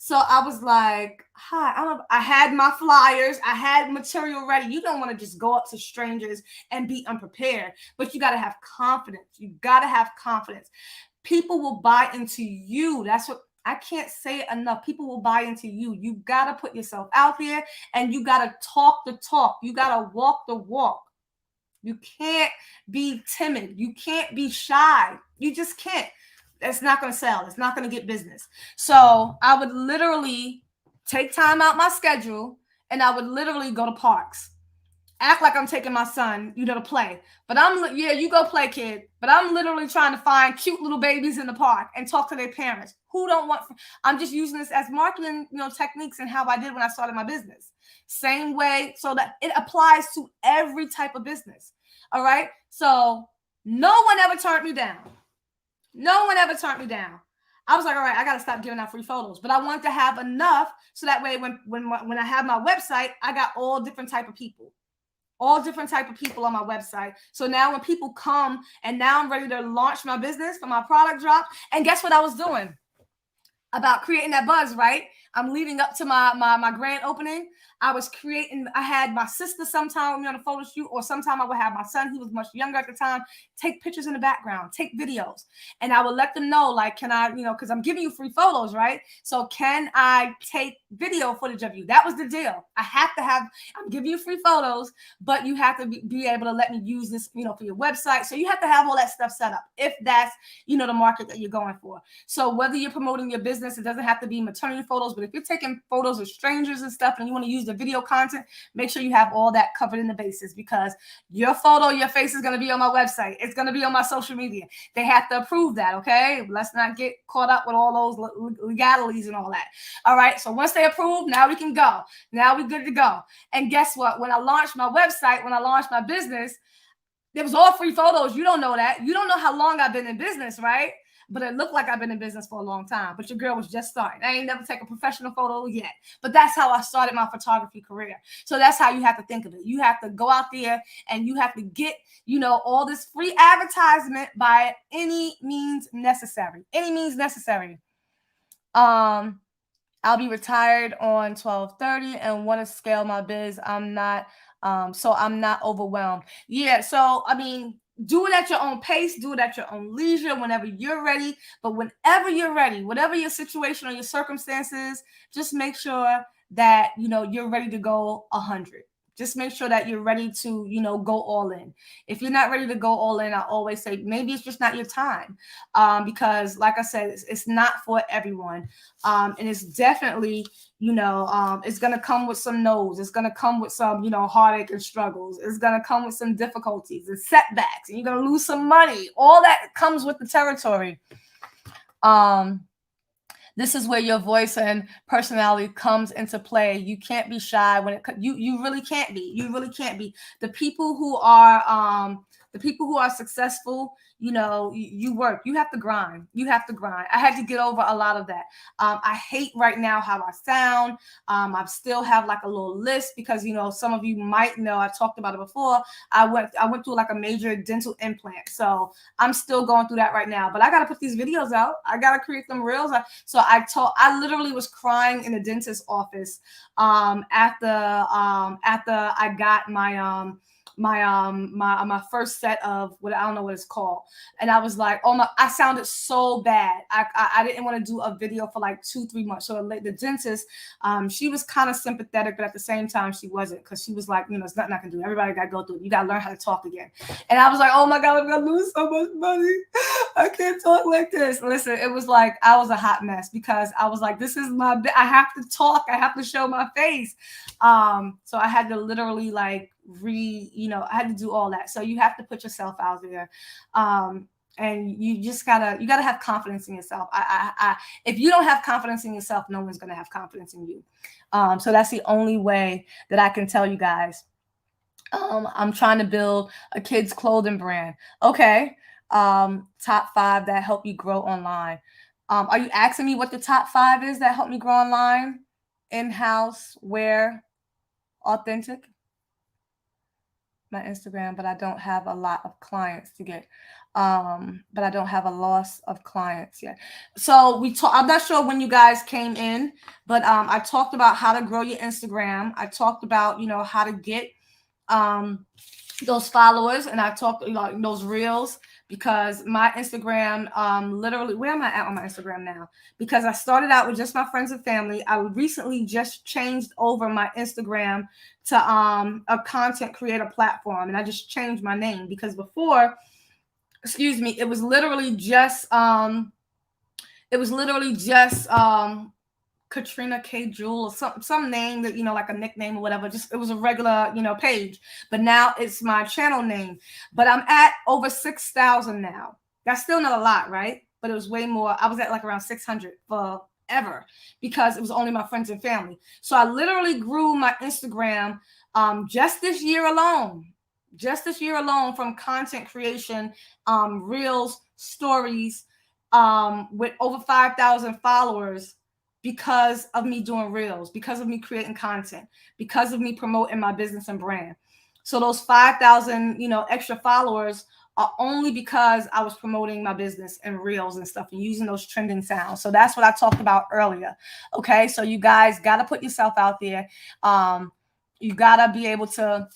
So I was like, hi, I had my flyers. I had material ready. You don't want to just go up to strangers and be unprepared, but you got to have confidence. You got to have confidence. People will buy into you. That's what I can't say it enough. People will buy into you. You got to put yourself out there and you got to talk the talk. You got to walk the walk. You can't be timid. You can't be shy. You just can't. It's not going to sell. It's not going to get business. So I would literally take time out my schedule and I would literally go to parks. Act like I'm taking my son, to play. But you go play, kid. But I'm literally trying to find cute little babies in the park and talk to their parents. Who don't want? I'm just using this as marketing, techniques and how I did when I started my business. Same way, so that it applies to every type of business. All right. So no one ever turned me down. No one ever turned me down. I was like, all right, I got to stop giving out free photos. But I want to have enough so that way when I have my website, I got all different type of people. All different type of people on my website. So now when people come and now I'm ready to launch my business for my product drop. And guess what I was doing? About creating that buzz, right? I'm leading up to my grand opening. I had my sister sometime with me on a photo shoot, or sometime I would have my son, he was much younger at the time, take pictures in the background, take videos. And I would let them know, like, can I, because I'm giving you free photos, right? So can I take video footage of you? That was the deal. I'm giving you free photos, but you have to be able to let me use this, for your website. So you have to have all that stuff set up if that's, the market that you're going for. So whether you're promoting your business, it doesn't have to be maternity photos, but if you're taking photos of strangers and stuff and you want to use the video content, make sure you have all that covered in the bases, because your face is going to be on my website. It's going to be on my social media. They have to approve that, okay? Let's not get caught up with all those legalities and all that. All right, so once they approve, now we can go. Now we're good to go. And guess what? When I launched my website, when I launched my business, there was all free photos. You don't know that. You don't know how long I've been in business, right? But it looked like I've been in business for a long time. But your girl was just starting. I ain't never taken a professional photo yet. But that's how I started my photography career. So that's how you have to think of it. You have to go out there and you have to get, all this free advertisement by any means necessary. Any means necessary. I'll be retired on 12/30 and want to scale my biz. I'm not So I'm not overwhelmed. Yeah. So, I mean, do it at your own pace, do it at your own leisure, whenever you're ready. But whenever you're ready, whatever your situation or your circumstances, just make sure that, you're ready to go 100. Just make sure that you're ready to, go all in. If you're not ready to go all in, I always say maybe it's just not your time. Because like I said, it's not for everyone. And it's definitely, it's going to come with some no's. It's going to come with some, heartache and struggles. It's going to come with some difficulties and setbacks, and you're going to lose some money. All that comes with the territory. This is where your voice and personality comes into play. You can't be shy when you really can't be. You really can't be. The people who are successful, you work. You have to grind. You have to grind. I had to get over a lot of that. I hate right now how I sound. I still have like a little list because, some of you might know, I talked about it before. I went through like a major dental implant. So I'm still going through that right now, but I got to put these videos out. I got to create them reels. I literally was crying in the dentist's office after I got my first set of what I don't know what it's called, and I was like, I sounded so bad. I didn't want to do a video for like 2-3 months. So the dentist, she was kind of sympathetic, but at the same time she wasn't, because she was like, there's nothing I can do. Everybody got to go through it. You got to learn how to talk again. And I was like, oh my God, I'm gonna lose so much money. I can't talk like this. Listen, it was like I was a hot mess because I was like, this is I have to talk. I have to show my face. So I had to literally like I had to do all that. So you have to put yourself out there. And you just gotta have confidence in yourself. If you don't have confidence in yourself, no one's gonna have confidence in you. So that's the only way that I can tell you guys. I'm trying to build a kids clothing brand. Okay. Top 5 that help you grow online. Are you asking me what the top 5 is that help me grow online? In-house, where, authentic? My Instagram, but I don't have a lot of clients to get. But I don't have a loss of clients yet. So I'm not sure when you guys came in, but I talked about how to grow your Instagram. I talked about, how to get those followers, and I talked those reels, because my Instagram, literally, where am I at on my Instagram now? Because I started out with just my friends and family. I recently just changed over my Instagram to a content creator platform, and I just changed my name, because before, it was literally just Katrina K. Jewel, or some name that, like a nickname or whatever. Just, it was a regular, page. But now it's my channel name. But I'm at over 6,000 now. That's still not a lot, right? But it was way more. I was at like around 600 forever, because it was only my friends and family. So I literally grew my Instagram just this year alone. From content creation, reels, stories, with over 5,000 followers, because of me doing reels, because of me creating content, because of me promoting my business and brand. So those 5,000, extra followers are only because I was promoting my business and reels and stuff, and using those trending sounds. So that's what I talked about earlier. Okay. So you guys got to put yourself out there. You got to be able to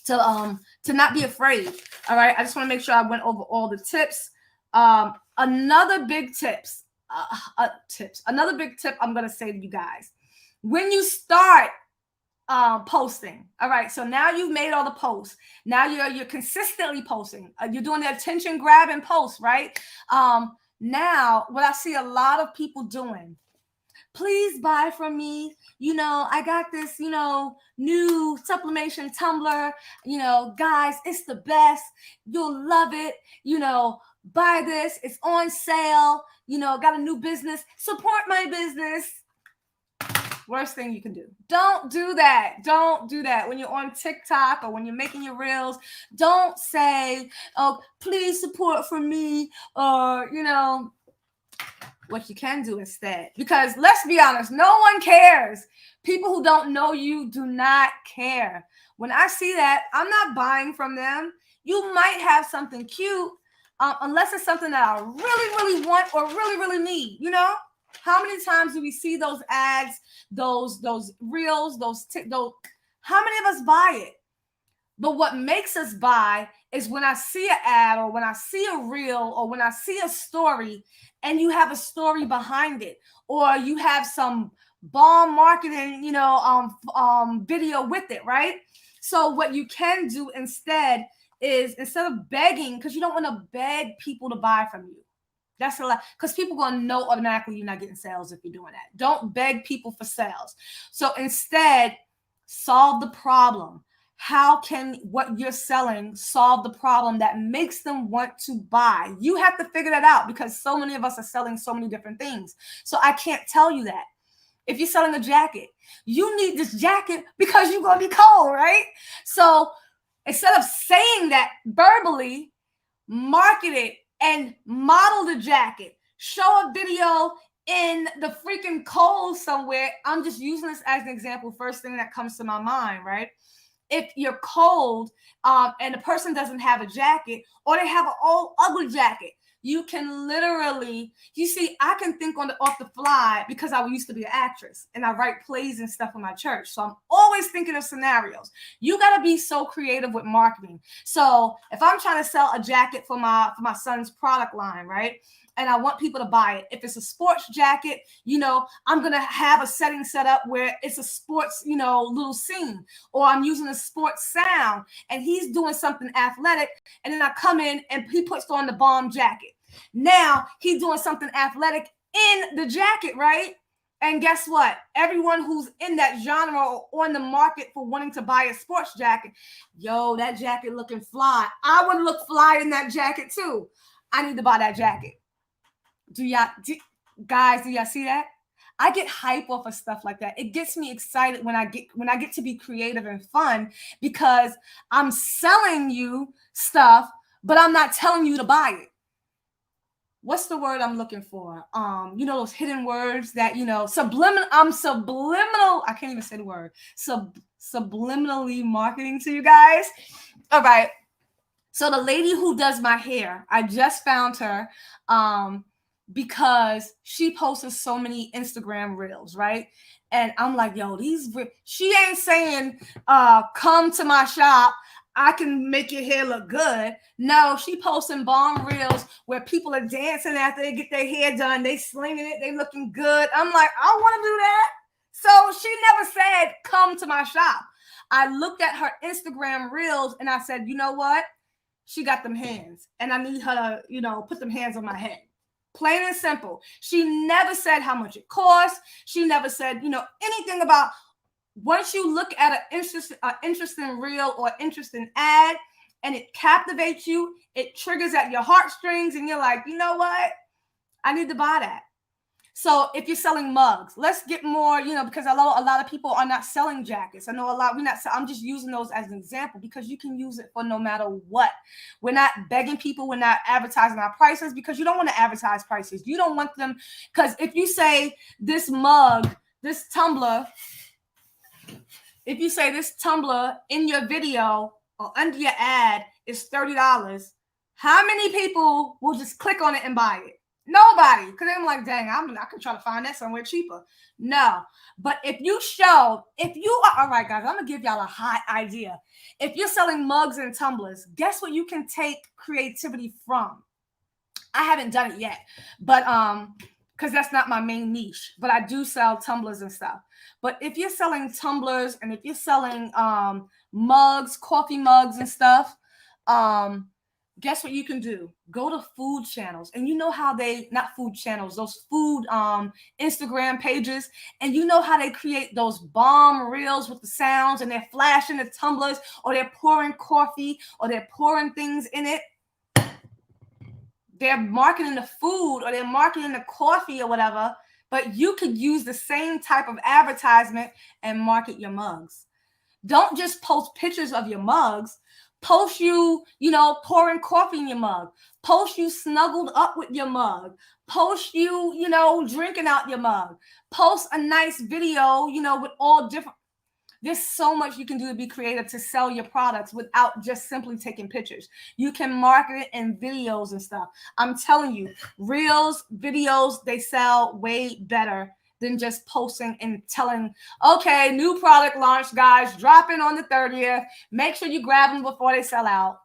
not be afraid. All right. I just want to make sure I went over all the tips. Another big tip I'm going to say to you guys, when you start posting, all right, so now you've made all the posts. Now you're consistently posting. You're doing the attention grabbing posts, right? Now what I see a lot of people doing, please buy from me. I got this, new sublimation tumbler. Guys, it's the best. You'll love it. Buy this. It's on sale. Got a new business. Support my business. Worst thing you can do. Don't do that. Don't do that. When you're on TikTok or when you're making your reels, don't say, oh, please support from me, or, what you can do instead. Because let's be honest, no one cares. People who don't know you do not care. When I see that, I'm not buying from them. You might have something cute, unless it's something that I really, really want or really, really need. How many times do we see those ads, those reels, those how many of us buy it? But what makes us buy is when I see an ad or when I see a reel or when I see a story and you have a story behind it, or you have some bomb marketing, video with it, right? So what you can do instead is, instead of begging, because you don't want to beg people to buy from you. That's a lot, because people gonna know automatically you're not getting sales if you're doing that. Don't beg people for sales. So instead, solve the problem. How can what you're selling solve the problem that makes them want to buy? You have to figure that out, because so many of us are selling so many different things. So I can't tell you that. If you're selling a jacket, you need this jacket because you're going to be cold, right? So instead of saying that verbally, market it and model the jacket. Show a video in the freaking cold somewhere. I'm just using this as an example. First thing that comes to my mind, right? If you're cold and the person doesn't have a jacket, or they have an old ugly jacket, you can literally, you see, I can think off the fly because I used to be an actress and I write plays and stuff in my church. So I'm always thinking of scenarios. You got to be so creative with marketing. So if I'm trying to sell a jacket for my son's product line, right? And I want people to buy it. If it's a sports jacket, I'm going to have a setting set up where it's a sports, little scene, or I'm using a sports sound and he's doing something athletic. And then I come in and he puts on the bomb jacket. Now he's doing something athletic in the jacket, right? And guess what? Everyone who's in that genre or on the market for wanting to buy a sports jacket, yo, that jacket looking fly. I would look fly in that jacket too. I need to buy that jacket. Guys, do y'all see that? I get hype off of stuff like that. It gets me excited when I get to be creative and fun, because I'm selling you stuff, but I'm not telling you to buy it. What's the word I'm looking for? Those hidden words that, subliminal. I'm subliminal. I can't even say the word. Subliminally marketing to you guys. All right. So the lady who does my hair, I just found her because she posts so many Instagram reels, right? And I'm like, yo, she ain't saying, come to my shop, I can make your hair look good. No, she posting bomb reels where people are dancing after they get their hair done. They slinging it. They looking good. I'm like, I want to do that. So she never said, come to my shop. I looked at her Instagram reels and I said, you know what? She got them hands and I need her to, put them hands on my head. Plain and simple. She never said how much it costs. She never said, anything about. Once you look at an interesting reel or interesting ad and it captivates you, it triggers at your heartstrings and you're like, you know what? I need to buy that. So if you're selling mugs, let's get more, because I know a lot of people are not selling jackets. I know I'm just using those as an example because you can use it for no matter what. We're not begging people. We're not advertising our prices because you don't want to advertise prices. You don't want them, because if you say this mug, this tumbler, if you say this tumbler in your video or under your ad is $30, how many people will just click on it and buy it? Nobody, because I'm like, dang, I can try to find that somewhere cheaper. No, but if you are, all right, guys, I'm going to give y'all a hot idea. If you're selling mugs and tumblers, guess what you can take creativity from? I haven't done it yet, but because that's not my main niche, but I do sell tumblers and stuff. But if you're selling tumblers and if you're selling mugs, coffee mugs and stuff, guess what you can do? Go to food channels. And you know how not food channels, those food Instagram pages. And you know how they create those bomb reels with the sounds and they're flashing the tumblers or they're pouring coffee or they're pouring things in it. They're marketing the food or they're marketing the coffee or whatever, but you could use the same type of advertisement and market your mugs. Don't just post pictures of your mugs. Post you pouring coffee in your mug. Post you snuggled up with your mug. Post you, drinking out your mug. Post a nice video, with all different. There's so much you can do to be creative to sell your products without just simply taking pictures. You can market it in videos and stuff. I'm telling you, reels, videos, they sell way better than just posting and telling, okay, new product launch, guys, dropping on the 30th. Make sure you grab them before they sell out.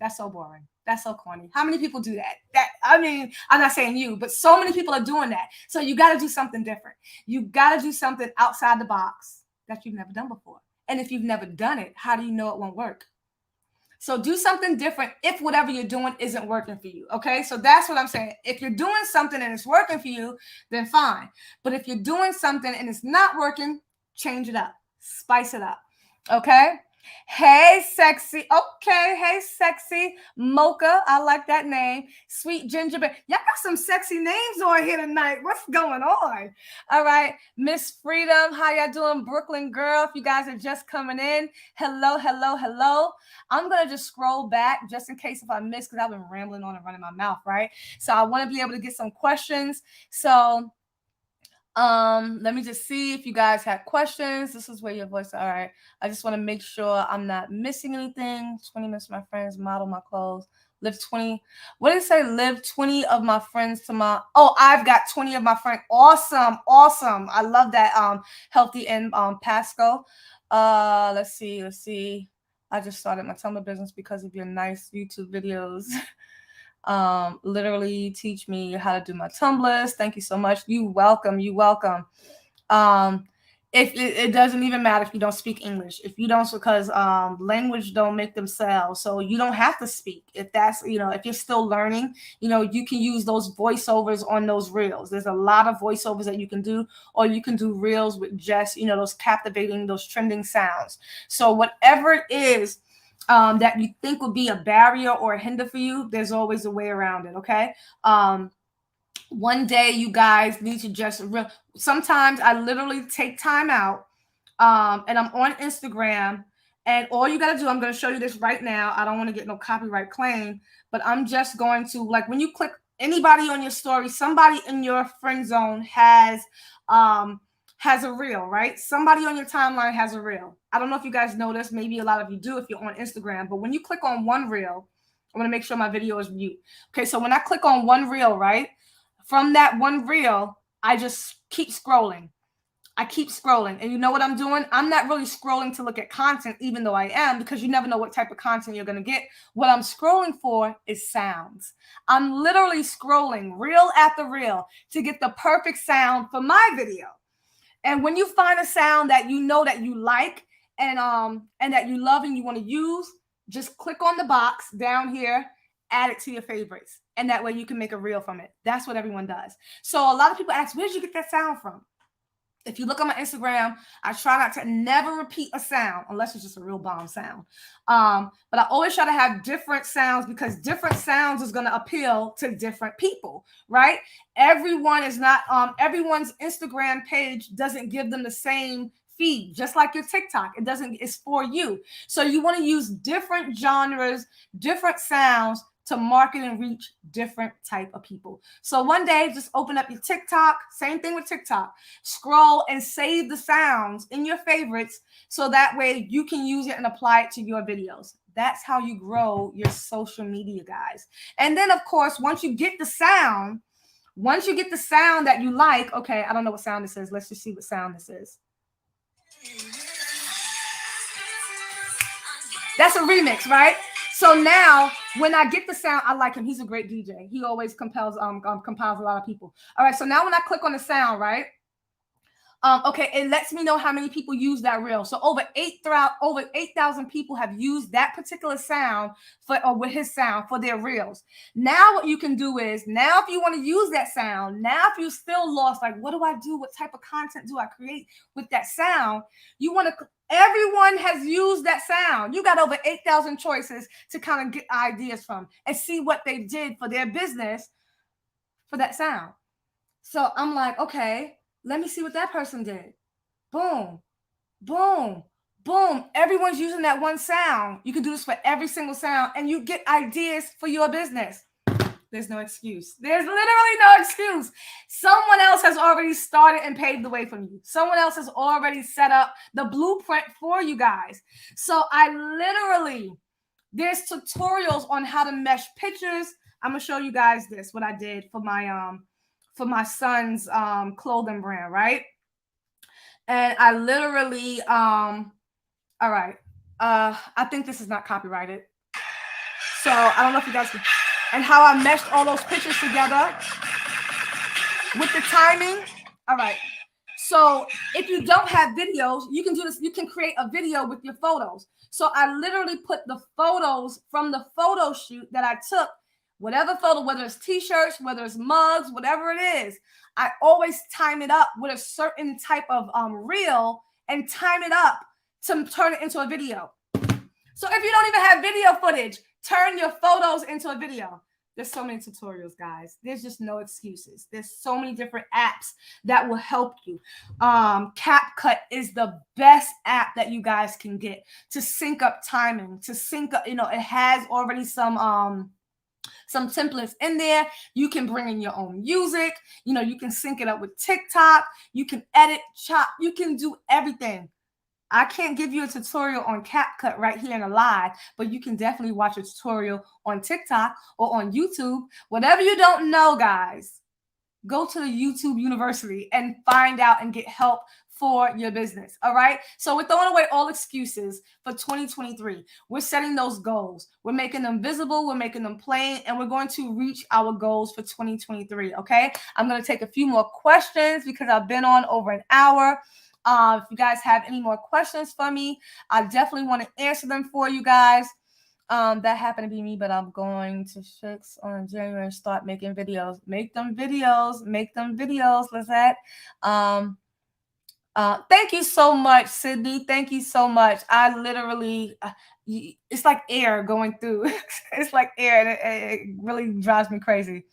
That's so boring. That's so corny. How many people do that? I mean, I'm not saying you, but so many people are doing that. So you got to do something different. You got to do something outside the box that you've never done before. And if you've never done it, how do you know it won't work? So do something different if whatever you're doing isn't working for you. Okay. So that's what I'm saying. If you're doing something and it's working for you, then fine. But if you're doing something and it's not working, change it up, spice it up. Okay. Hey, sexy. Okay. Hey, sexy Mocha. I like that name. Sweet Gingerbread. Y'all got some sexy names on here tonight. What's going on? All right. Miss Freedom. How y'all doing? Brooklyn girl. If you guys are just coming in, hello, hello, hello. I'm going to just scroll back just in case if I miss, because I've been rambling on and running my mouth, right? So I want to be able to get some questions. So let me just see if you guys had questions. This is where your voice. All right. I just want to make sure I'm not missing anything. 20 minutes with my friends, model my clothes, live 20. What did it say? Live 20 of my friends to my, I've got 20 of my friends. Awesome. Awesome. I love that. Healthy and Pasco. Let's see. I just started my Tumblr business because of your nice YouTube videos. Literally teach me how to do my Tumblrs. Thank you so much. You welcome. If it doesn't even matter if you don't speak English, if you don't, because language don't make themselves, so you don't have to speak. If that's, if you're still learning, you can use those voiceovers on those reels. There's a lot of voiceovers that you can do, or you can do reels with just, those captivating, those trending sounds. So whatever it is that you think would be a barrier or a hinder for you, there's always a way around it. Okay. One day you guys need to just sometimes I literally take time out and I'm on Instagram, and all you got to do, I'm going to show you this right now. I don't want to get no copyright claim, but I'm just going to, like, when you click anybody on your story, somebody in your friend zone has a reel, right? Somebody on your timeline has a reel. I don't know if you guys know this. Maybe a lot of you do if you're on Instagram. But when you click on one reel, I'm going to make sure my video is mute. Okay, so when I click on one reel, right? From that one reel, I just keep scrolling. And you know what I'm doing? I'm not really scrolling to look at content, even though I am, because you never know what type of content you're going to get. What I'm scrolling for is sounds. I'm literally scrolling reel after reel to get the perfect sound for my video. And when you find a sound that you know that you like and that you love and you want to use, just click on the box down here, add it to your favorites. And that way you can make a reel from it. That's what everyone does. So a lot of people ask, where did you get that sound from? If you look on my Instagram, I try not to never repeat a sound unless it's just a real bomb sound. But I always try to have different sounds, because different sounds is going to appeal to different people, right? Everyone is not, everyone's Instagram page doesn't give them the same feed, just like your TikTok. It's for you. So you want to use different genres, different sounds to market and reach different type of people. So one day, just open up your TikTok, same thing with TikTok, scroll and save the sounds in your favorites, so that way you can use it and apply it to your videos. That's how you grow your social media, guys. And then of course, once you get the sound that you like, okay, I don't know what sound this is. Let's just see what sound this is. That's a remix, right? So now when I get the sound, I like him. He's a great DJ. He always compiles a lot of people. All right. So now when I click on the sound, right? Okay, it lets me know how many people use that reel. So over 8,000 people have used that particular sound with his sound for their reels. Now what you can do is, now if you want to use that sound, now if you're still lost, like, what do I do? What type of content do I create with that sound? Everyone has used that sound. You got over 8,000 choices to kind of get ideas from and see what they did for their business for that sound. So I'm like, okay, let me see what that person did. Boom, boom, boom. Everyone's using that one sound. You can do this for every single sound, and you get ideas for your business. There's no excuse. There's literally no excuse. Someone else has already started and paved the way for you. Someone else has already set up the blueprint for you guys. So there's tutorials on how to mesh pictures. I'm going to show you guys what I did for my for my son's clothing brand, right? And I literally all right. I think this is not copyrighted. So I don't know if you guys can, and how I meshed all those pictures together with the timing. All right. So if you don't have videos, you can do this. You can create a video with your photos. So I literally put the photos from the photo shoot that I took, whatever photo, whether it's t-shirts, whether it's mugs, whatever it is, I always time it up with a certain type of reel and time it up to turn it into a video. So if you don't even have video footage, turn your photos into a video. There's so many tutorials, guys. There's just no excuses. There's so many different apps that will help you. CapCut is the best app that you guys can get to sync up timing, to sync up, it has already some templates in there. You can bring in your own music. You can sync it up with TikTok. You can edit, chop. You can do everything. I can't give you a tutorial on CapCut right here in a live, but you can definitely watch a tutorial on TikTok or on YouTube. Whatever you don't know, guys, go to the YouTube University and find out and get help for your business. All right. So we're throwing away all excuses for 2023. We're setting those goals. We're making them visible. We're making them plain, and we're going to reach our goals for 2023. Okay. I'm going to take a few more questions because I've been on over an hour. If you guys have any more questions for me, I definitely want to answer them for you guys. That happened to be me, but I'm going to fix on January and start making videos. Make them videos, Lizette. Thank you so much, Sydney. Thank you so much. I literally, it's like air going through. It's like air, and it really drives me crazy.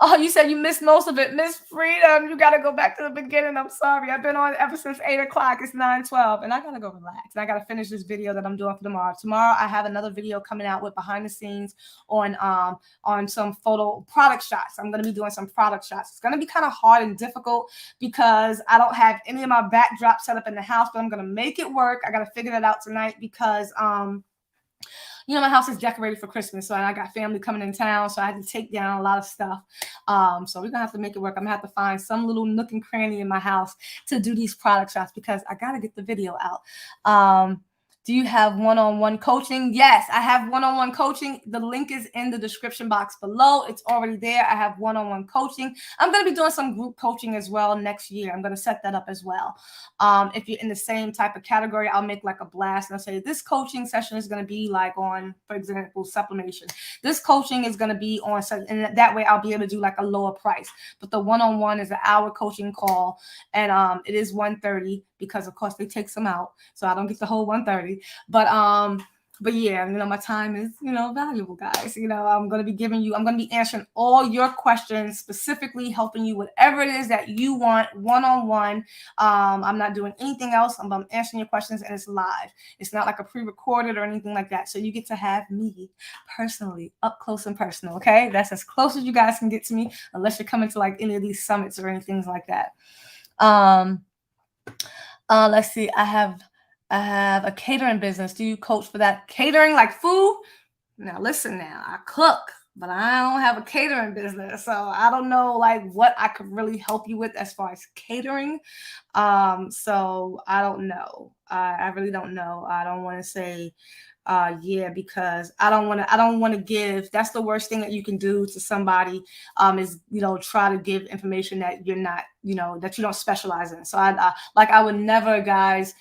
Oh, you said you missed most of it. Miss Freedom, you got to go back to the beginning. I'm sorry. I've been on ever since 8 o'clock. It's 9:12, and I got to go relax. And I got to finish this video that I'm doing for tomorrow. Tomorrow, I have another video coming out with behind the scenes on some photo product shots. I'm going to be doing some product shots. It's going to be kind of hard and difficult because I don't have any of my backdrops set up in the house, but I'm going to make it work. I got to figure that out tonight because my house is decorated for Christmas, so I got family coming in town, so I had to take down a lot of stuff. So we're going to have to make it work. I'm going to have to find some little nook and cranny in my house to do these product shots because I got to get the video out. Do you have one-on-one coaching? Yes, I have one-on-one coaching. The link is in the description box below. It's already there. I have one-on-one coaching. I'm going to be doing some group coaching as well next year. I'm going to set that up as well. If you're in the same type of category, I'll make like a blast and I'll say this coaching session is going to be like on, for example, sublimation. This coaching is going to be on, and that way I'll be able to do like a lower price. But the one-on-one is an hour coaching call, and it is $130 because of course they take some out, so I don't get the whole $130. But yeah, my time is, valuable, guys. I'm going to be answering all your questions, specifically helping you whatever it is that you want one-on-one. I'm not doing anything else. I'm answering your questions, and it's live. It's not like a pre-recorded or anything like that. So you get to have me personally, up close and personal. Okay. That's as close as you guys can get to me, unless you're coming to like any of these summits or anything like that. Let's see. I have a catering business. Do you coach for that? Catering, like food? Now, listen now. I cook, but I don't have a catering business. So I don't know like what I could really help you with as far as catering. So I don't know. I really don't know. I don't want to say because I don't want to give. That's the worst thing that you can do to somebody is try to give information that you're not, that you don't specialize in. So I would never, guys,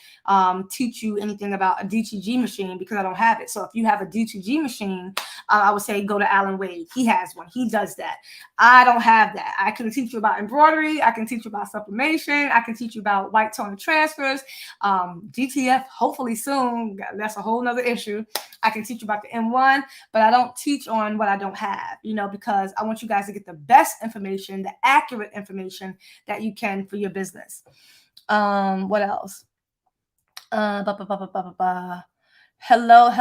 teach you anything about a DTG machine because I don't have it. So if you have a DTG machine, I would say go to Alan Wade. He has one. He does that. I don't have that. I can teach you about embroidery. I can teach you about sublimation. I can teach you about white tone transfers, GTF, hopefully soon. That's a whole nother issue. I can teach you about the M1, but I don't teach on what I don't have, because I want you guys to get the best information, the accurate information that you can for your business. What else? Hello.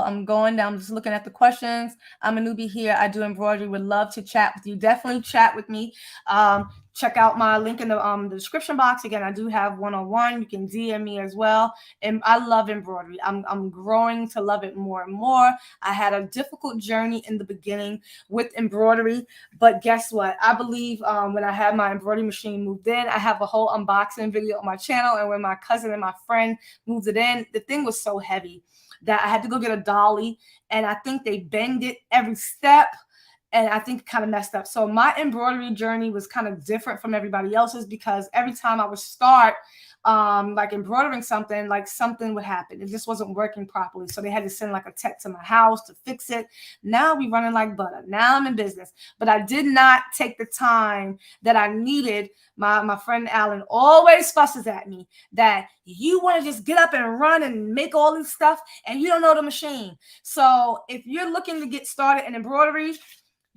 I'm going down. I'm just looking at the questions. I'm a newbie here. I do embroidery. Would love to chat with you. Definitely chat with me. check out my link in the description box. Again, I do have one-on-one. You can DM me as well. And I love embroidery. I'm growing to love it more and more. I had a difficult journey in the beginning with embroidery, but guess what? I believe when I had my embroidery machine moved in, I have a whole unboxing video on my channel. And when my cousin and my friend moved it in, the thing was so heavy that I had to go get a dolly, and I think they banged it every step, and I think it kind of messed up. So my embroidery journey was kind of different from everybody else's, because every time I would start like embroidering something, like something would happen. It just wasn't working properly. So they had to send like a tech to my house to fix it. Now we running like butter. Now I'm in business. But I did not take the time that I needed. My friend Alan always fusses at me that you want to just get up and run and make all this stuff and you don't know the machine. So if you're looking to get started in embroidery,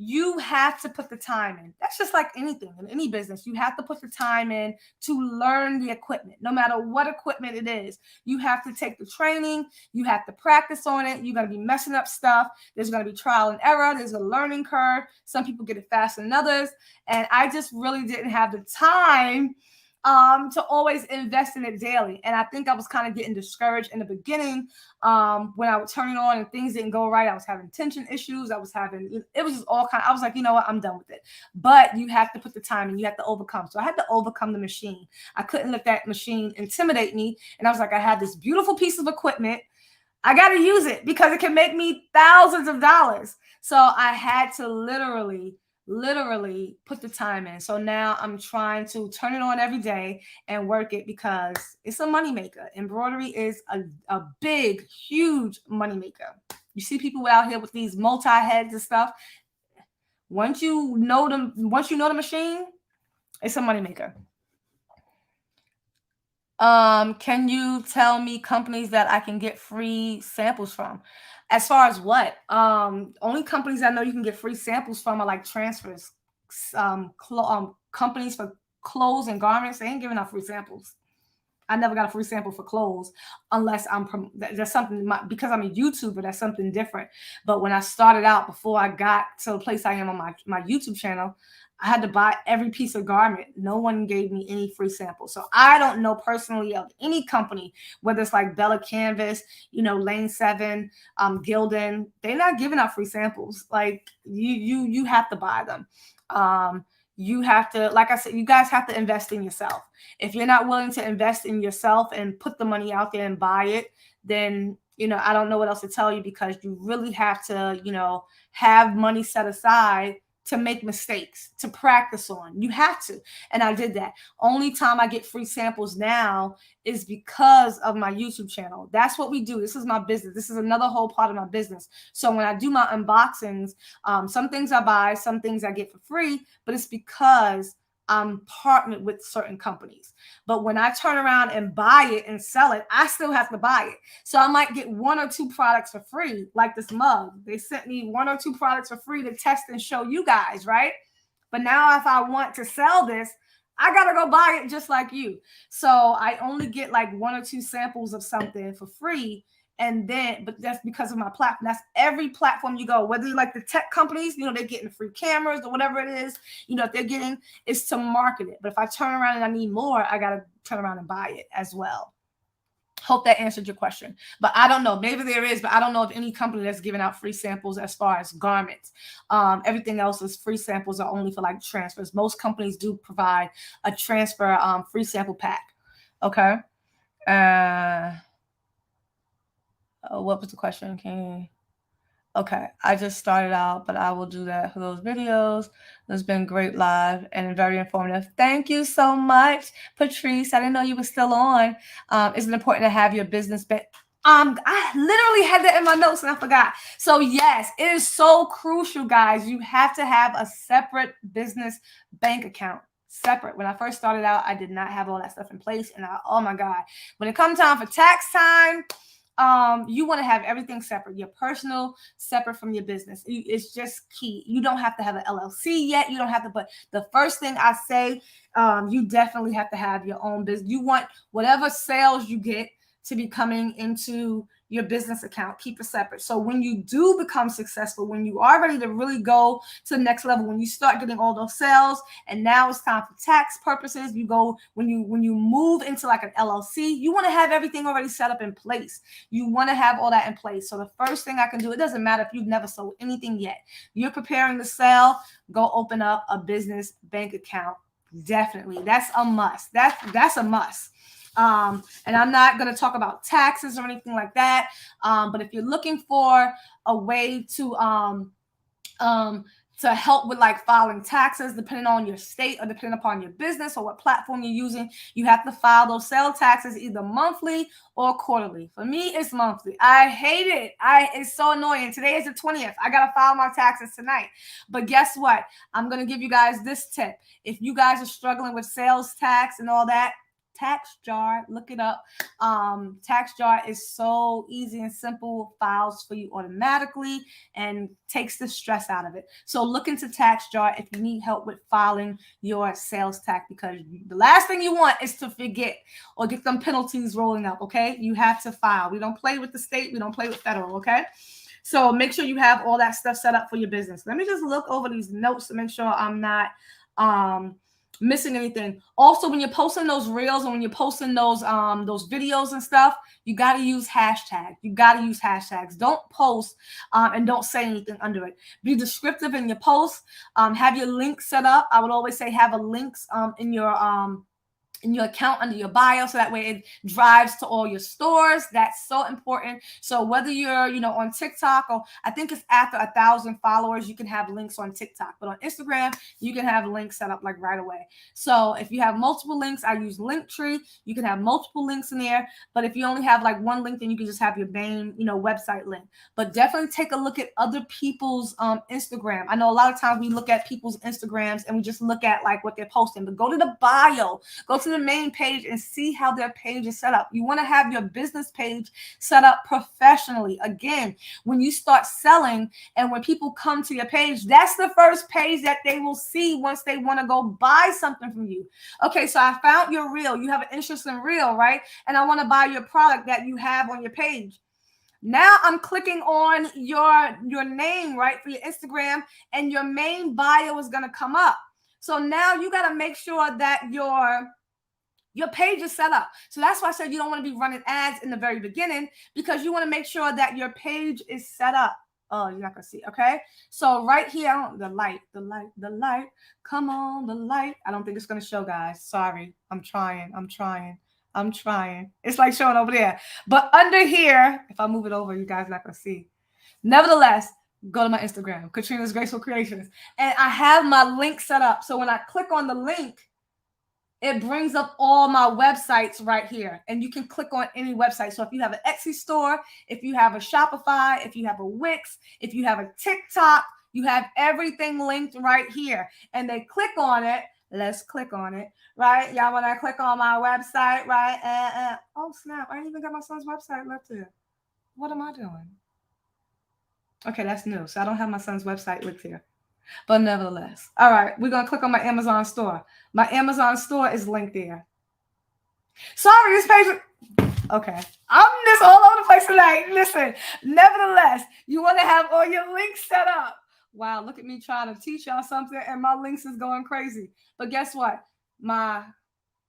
you have to put the time in. That's just like anything in any business. You have to put the time in to learn the equipment, no matter what equipment it is. You have to take the training. You have to practice on it. You're going to be messing up stuff. There's going to be trial and error. There's a learning curve. Some people get it faster than others. And I just really didn't have the time to always invest in it daily. And I think I was kind of getting discouraged in the beginning when I would turn it on and things didn't go right. I was having tension issues. It was just all kind of, I was like, you know what, I'm done with it. But you have to put the time and you have to overcome. So I had to overcome the machine. I couldn't let that machine intimidate me. And I was like, I have this beautiful piece of equipment. I got to use it because it can make me thousands of dollars. So I had to literally put the time in. So now I'm trying to turn it on every day and work it because it's a moneymaker. Embroidery is a big, huge moneymaker. You see people out here with these multi-heads and stuff. Once you know the machine, it's a moneymaker. Can you tell me companies that I can get free samples from? As far as what? Only companies I know you can get free samples from are like transfers. Companies for clothes and garments, they ain't giving out free samples. I never got a free sample for clothes unless there's something, because I'm a YouTuber, that's something different. But when I started out, before I got to the place I am on my YouTube channel, I had to buy every piece of garment. No one gave me any free samples. So I don't know personally of any company, whether it's like Bella Canvas, Lane 7, Gildan, they're not giving out free samples. Like you have to buy them. You have to, like I said, you guys have to invest in yourself. If you're not willing to invest in yourself and put the money out there and buy it, then, I don't know what else to tell you, because you really have to, have money set aside to make mistakes, to practice on. You have to. And I did that. Only time I get free samples now is because of my YouTube channel. That's what we do. This is my business. This is another whole part of my business. So when I do my unboxings, some things I buy, some things I get for free, but it's because I'm partnered with certain companies. But when I turn around and buy it and sell it, I still have to buy it. So I might get 1 or 2 products for free, like this mug. They sent me 1 or 2 products for free to test and show you guys, right? But now if I want to sell this, I got to go buy it just like you. So I only get like 1 or 2 samples of something for free. But that's because of my platform. That's every platform you go, whether you like the tech companies, they're getting free cameras or whatever it is, if they're getting, is to market it. But if I turn around and I need more, I got to turn around and buy it as well. Hope that answered your question. But I don't know. Maybe there is, but I don't know of any company that's giving out free samples as far as garments. Everything else is free samples are only for like transfers. Most companies do provide a transfer free sample pack. Okay. What was the question? Okay, I just started out, but I will do that for those videos. It's been great live and very informative. Thank you so much, Patrice. I didn't know you were still on. Is it important to have your business bank? I literally had that in my notes and I forgot. So yes, it is so crucial, guys. You have to have a separate business bank account. Separate. When I first started out, I did not have all that stuff in place. And oh my God, when it comes time for tax time, you want to have everything separate. Your personal separate from your business. It's just key. You don't have to have an LLC yet. You don't have to, but the first thing I say, you definitely have to have your own business. You want whatever sales you get to be coming into your business account. Keep it separate. So when you do become successful, when you are ready to really go to the next level, when you start getting all those sales, and now it's time for tax purposes, when you move into like an LLC, you want to have everything already set up in place. You want to have all that in place. So the first thing I can do, it doesn't matter if you've never sold anything yet. You're preparing to sell, go open up a business bank account. Definitely. That's a must. That's a must. And I'm not going to talk about taxes or anything like that. But if you're looking for a way to help with like filing taxes, depending on your state or depending upon your business or what platform you're using, you have to file those sales taxes either monthly or quarterly. For me, it's monthly. I hate it. It's so annoying. Today is the 20th. I got to file my taxes tonight. But guess what? I'm going to give you guys this tip. If you guys are struggling with sales tax and all that, Tax Jar, look it up. Tax Jar is so easy and simple, files for you automatically and takes the stress out of it. So look into Tax Jar if you need help with filing your sales tax, because the last thing you want is to forget or get them penalties rolling up, okay? You have to file. We don't play with the state. We don't play with federal, okay? So make sure you have all that stuff set up for your business. Let me just look over these notes to make sure I'm not missing anything. Also, when you're posting those reels and when you're posting those videos and stuff, you got to use hashtags. You got to use hashtags. Don't post and don't say anything under it. Be descriptive in your posts. Have your links set up. I would always say have a links in your account under your bio, so that way it drives to all your stores. That's so important. So whether you're, on TikTok, or I think it's after 1,000 followers, you can have links on TikTok, but on Instagram, you can have links set up like right away. So if you have multiple links, I use Linktree. You can have multiple links in there, but if you only have like one link, then you can just have your main, website link. But definitely take a look at other people's Instagram. I know a lot of times we look at people's Instagrams and we just look at like what they're posting, but go to the bio, go to the main page and see how their page is set up. You want to have your business page set up professionally. Again, when you start selling and when people come to your page, that's the first page that they will see once they want to go buy something from you. Okay, so I found your reel. You have an interest in reel, right? And I want to buy your product that you have on your page. Now I'm clicking on your name, right, for your Instagram, and your main bio is going to come up. So now you got to make sure that your page is set up. So that's why I said you don't want to be running ads in the very beginning, because you want to make sure that your page is set up. Oh, you're not going to see. Okay. So right here, the light, come on, the light. I don't think it's going to show, guys. Sorry. I'm trying. It's like showing over there. But under here, if I move it over, you guys are not going to see. Nevertheless, go to my Instagram, Katrina's Graceful Creations. And I have my link set up. So when I click on the link, it brings up all my websites right here, and you can click on any website. So if you have an Etsy store, if you have a Shopify, if you have a Wix, if you have a TikTok, you have everything linked right here. And they click on it. Let's click on it, right? Y'all want to click on my website, right? Oh, snap. I ain't even got my son's website left here. What am I doing? Okay, that's new. So I don't have my son's website linked here. But nevertheless, all right, we're going to click on my Amazon store. My Amazon store is linked there. Sorry, this page. Okay. I'm just all over the place tonight. Listen, nevertheless, you want to have all your links set up. Wow, look at me trying to teach y'all something and my links is going crazy. But guess what? My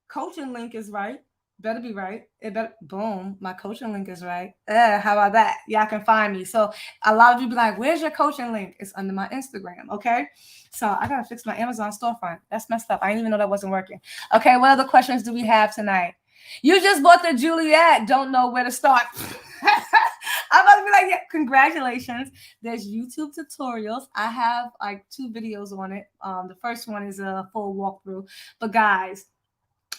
coaching link is right. Better be right. It better, boom, my coaching link is right. How about that? Y'all can find me. So a lot of you be like, where's your coaching link? It's under my Instagram, okay? So I got to fix my Amazon storefront. That's messed up. I didn't even know that wasn't working. Okay, what other questions do we have tonight? You just bought the Juliet. Don't know where to start. I'm about to be like, yeah, congratulations. There's YouTube tutorials. I have like 2 videos on it. The first one is a full walkthrough. But guys,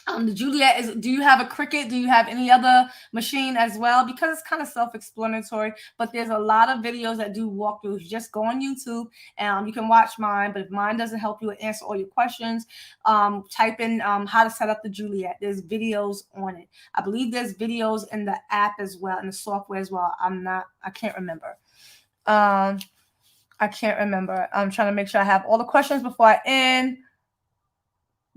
the Juliet is, do you have a Cricut? Do you have any other machine as well? Because it's kind of self-explanatory, but there's a lot of videos that do walkthroughs. Just go on YouTube and you can watch mine, but if mine doesn't help you answer all your questions, type in how to set up the Juliet. There's videos on it. I believe there's videos in the app as well, in the software as well. I can't remember. I'm trying to make sure I have all the questions before I end.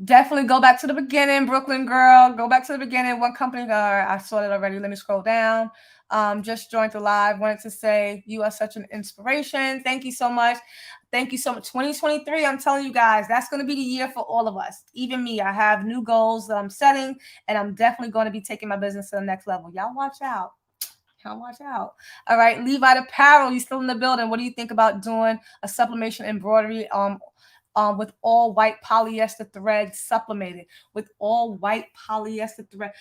Definitely go back to the beginning, Brooklyn girl. Go back to the beginning. One company, I saw it already. Let me scroll down. just joined the live. Wanted to say you are such an inspiration. Thank you so much. Thank you so much. 2023, I'm telling you guys, that's going to be the year for all of us. Even me, I have new goals that I'm setting, and I'm definitely going to be taking my business to the next level. Y'all watch out. Y'all watch out. All right, Levi Apparel, you still in the building. What do you think about doing a sublimation embroidery with all white polyester thread sublimated with all white polyester thread?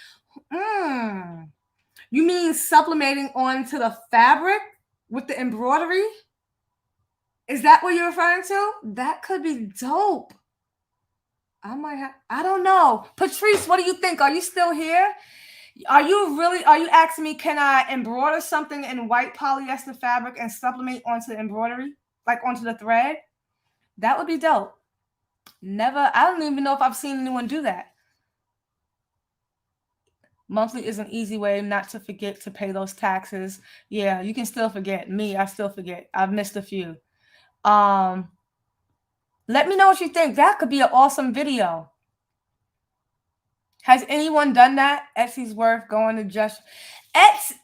You mean sublimating onto the fabric with the embroidery? Is that what you're referring to? That could be dope. I don't know. Patrice, what do you think? Are you still here? Are you asking me, can I embroider something in white polyester fabric and sublimate onto the embroidery? Like onto the thread? That would be dope. Never, I don't even know if I've seen anyone do that. Monthly is an easy way not to forget to pay those taxes. Yeah, you can still forget. Me, I still forget. I've missed a few. Let me know what you think. That could be an awesome video. Has anyone done that? Etsy's worth going to just... Etsy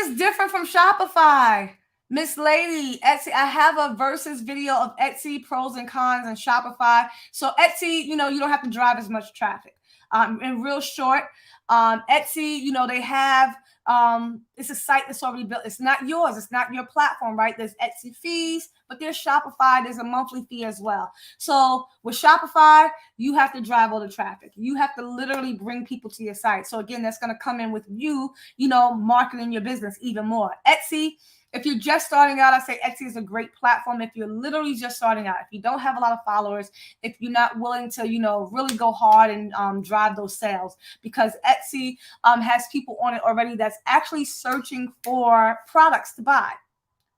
is different from Shopify. Miss Lady, Etsy, I have a versus video of Etsy pros and cons and Shopify. So Etsy, you don't have to drive as much traffic. And real short, Etsy, they have, it's a site that's already built. It's not yours. It's not your platform, right? There's Etsy fees, but there's Shopify. There's a monthly fee as well. So with Shopify, you have to drive all the traffic. You have to literally bring people to your site. So again, that's going to come in with you, marketing your business even more. Etsy, if you're just starting out, I say Etsy is a great platform. If you're literally just starting out, if you don't have a lot of followers, if you're not willing to, really go hard and drive those sales, because Etsy has people on it already that's actually searching for products to buy.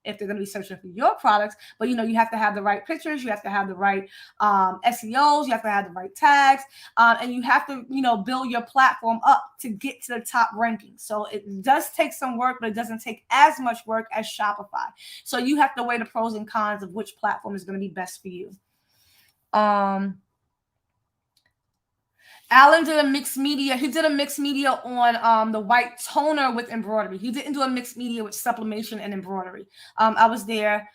If they're going to be searching for your products, but you have to have the right pictures, you have to have the right SEOs, you have to have the right tags, and you have to build your platform up to get to the top ranking. So it does take some work, but it doesn't take as much work as Shopify. So you have to weigh the pros and cons of which platform is going to be best for you. Alan did a mixed media. He did a mixed media on the white toner with embroidery. He didn't do a mixed media with sublimation and embroidery. I was there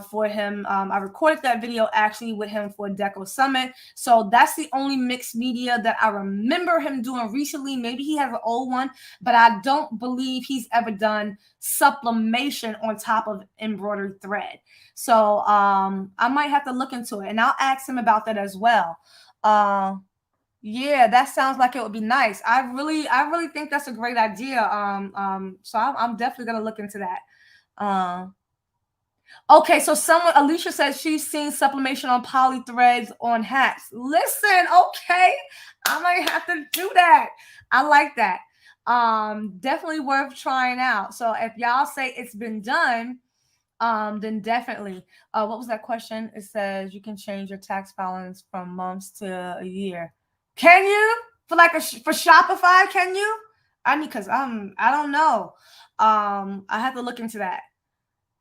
for him. I recorded that video actually with him for Deco Summit. So that's the only mixed media that I remember him doing recently. Maybe he has an old one, but I don't believe he's ever done sublimation on top of embroidery thread. So I might have to look into it, and I'll ask him about that as well. Yeah, that sounds like it would be nice. I really think that's a great idea. So I'm definitely gonna look into that. Okay, so Alicia says she's seen sublimation on poly threads on hats. Listen, okay, I might have to do that. I like that. Definitely worth trying out. So if y'all say it's been done, then definitely. What was that question? It says you can change your tax filings from months to a year. Can you for Shopify? Can you? Because I don't know. I have to look into that.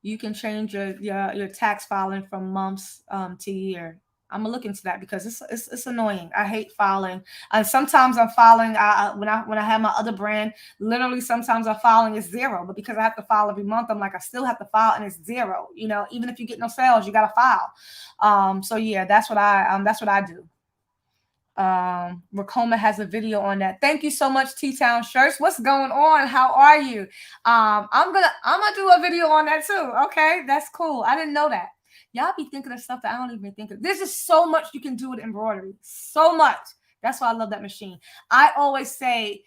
You can change your tax filing from months to year. I'm gonna look into that because it's annoying. I hate filing. And sometimes I'm filing. When I have my other brand, literally sometimes I'm filing is zero. But because I have to file every month, I'm like I still have to file and it's zero. Even if you get no sales, you gotta file. So yeah, that's what I do. Ricoma has a video on that. Thank you so much, T-Town Shirts. What's going on? How are you? I'm gonna do a video on that too. Okay, that's cool. I didn't know that. Y'all be thinking of stuff that I don't even think of. There's just so much you can do with embroidery. So much. That's why I love that machine. I always say,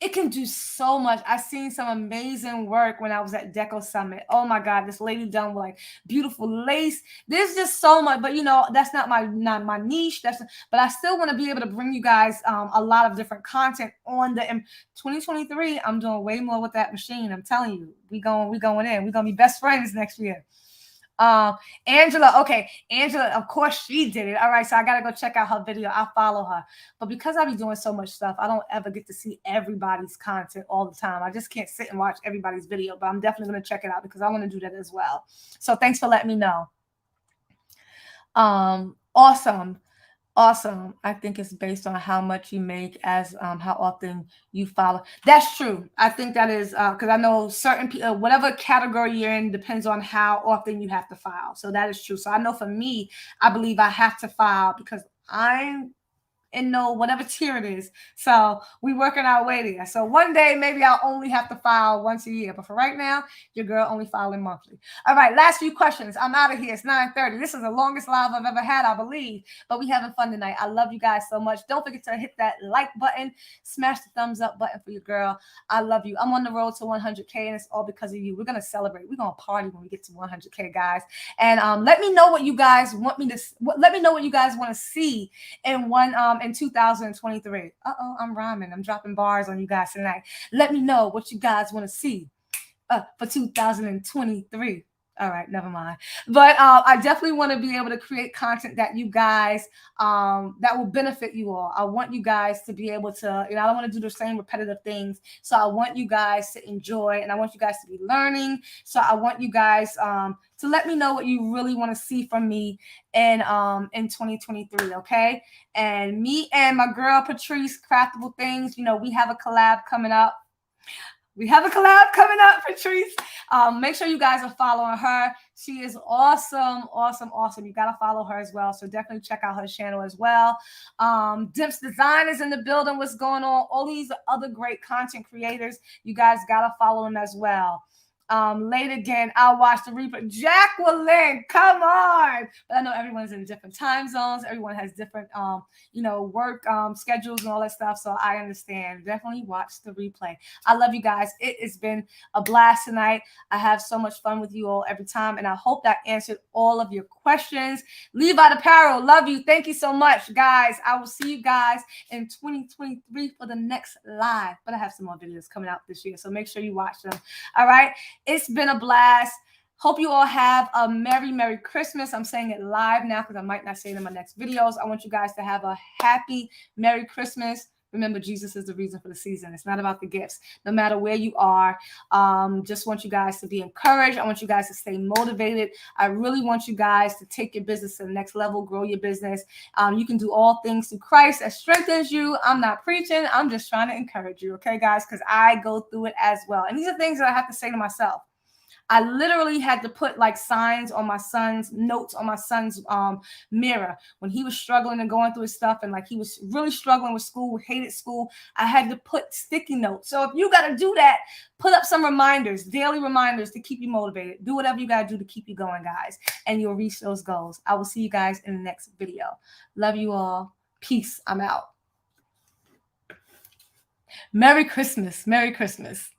it can do so much. I've seen some amazing work when I was at Deco Summit. Oh my God, this lady done with beautiful lace. There's just so much, but that's not my niche. But I still want to be able to bring you guys a lot of different content on the 2023. I'm doing way more with that machine. I'm telling you, we going in. We're gonna be best friends next year. Angela, okay, Angela, of course she did it. All right, so I gotta go check out her video. I'll follow her, but because I be doing so much stuff, I don't ever get to see everybody's content all the time. I just can't sit and watch everybody's video, but I'm definitely gonna check it out because I want to do that as well. So thanks for letting me know. Awesome. Awesome. I think it's based on how much you make as how often you follow. That's true. I think that is because I know certain people, whatever category you're in, depends on how often you have to file. So that is true. So I know for me, I believe I have to file because I'm and know whatever tier it is. So we working our way there. So one day maybe I'll only have to file once a year. But for right now, your girl only filing monthly. All right, last few questions. I'm out of here. It's 9:30. This is the longest live I've ever had, I believe. But we having fun tonight. I love you guys so much. Don't forget to hit that like button, smash the thumbs up button for your girl. I love you. I'm on the road to 100K, and it's all because of you. We're gonna celebrate. We're gonna party when we get to 100K, guys. And let me know what you guys want me to. Let me know what you guys want to see in 2023. I'm rhyming. I'm dropping bars on you guys tonight. Let me know what you guys want to see for 2023. All right, never mind. But I definitely want to be able to create content that you guys that will benefit you all. I want you guys to be able to, I don't want to do the same repetitive things. So I want you guys to enjoy, and I want you guys to be learning. So I want you guys to let me know what you really want to see from me in 2023. Okay, and me and my girl Patrice Craftable Things. We have a collab coming up. Patrice. Make sure you guys are following her. She is awesome, awesome, awesome. You got to follow her as well. So definitely check out her channel as well. Dimps Design is in the building. What's going on? All these other great content creators. You guys got to follow them as well. Late again, I'll watch the replay. Jacqueline, come on. But I know everyone's in different time zones. Everyone has different, work schedules and all that stuff. So I understand. Definitely watch the replay. I love you guys. It has been a blast tonight. I have so much fun with you all every time. And I hope that answered all of your questions. Levi Apparel, love you. Thank you so much, guys. I will see you guys in 2023 for the next live. But I have some more videos coming out this year. So make sure you watch them. All right. It's been a blast. Hope you all have a Merry, Merry Christmas. I'm saying it live now because I might not say it in my next videos. I want you guys to have a happy Merry Christmas. Remember, Jesus is the reason for the season. It's not about the gifts. No matter where you are, just want you guys to be encouraged. I want you guys to stay motivated. I really want you guys to take your business to the next level, grow your business. You can do all things through Christ that strengthens you. I'm not preaching. I'm just trying to encourage you, okay, guys, because I go through it as well. And these are things that I have to say to myself. I literally had to put like signs on my son's notes on my son's mirror when he was struggling and going through his stuff, and like he was really struggling with school, hated school. I had to put sticky notes. So if you got to do that, put up some reminders, daily reminders to keep you motivated. Do whatever you got to do to keep you going, guys, and you'll reach those goals. I will see you guys in the next video. Love you all. Peace. I'm out. Merry Christmas. Merry Christmas.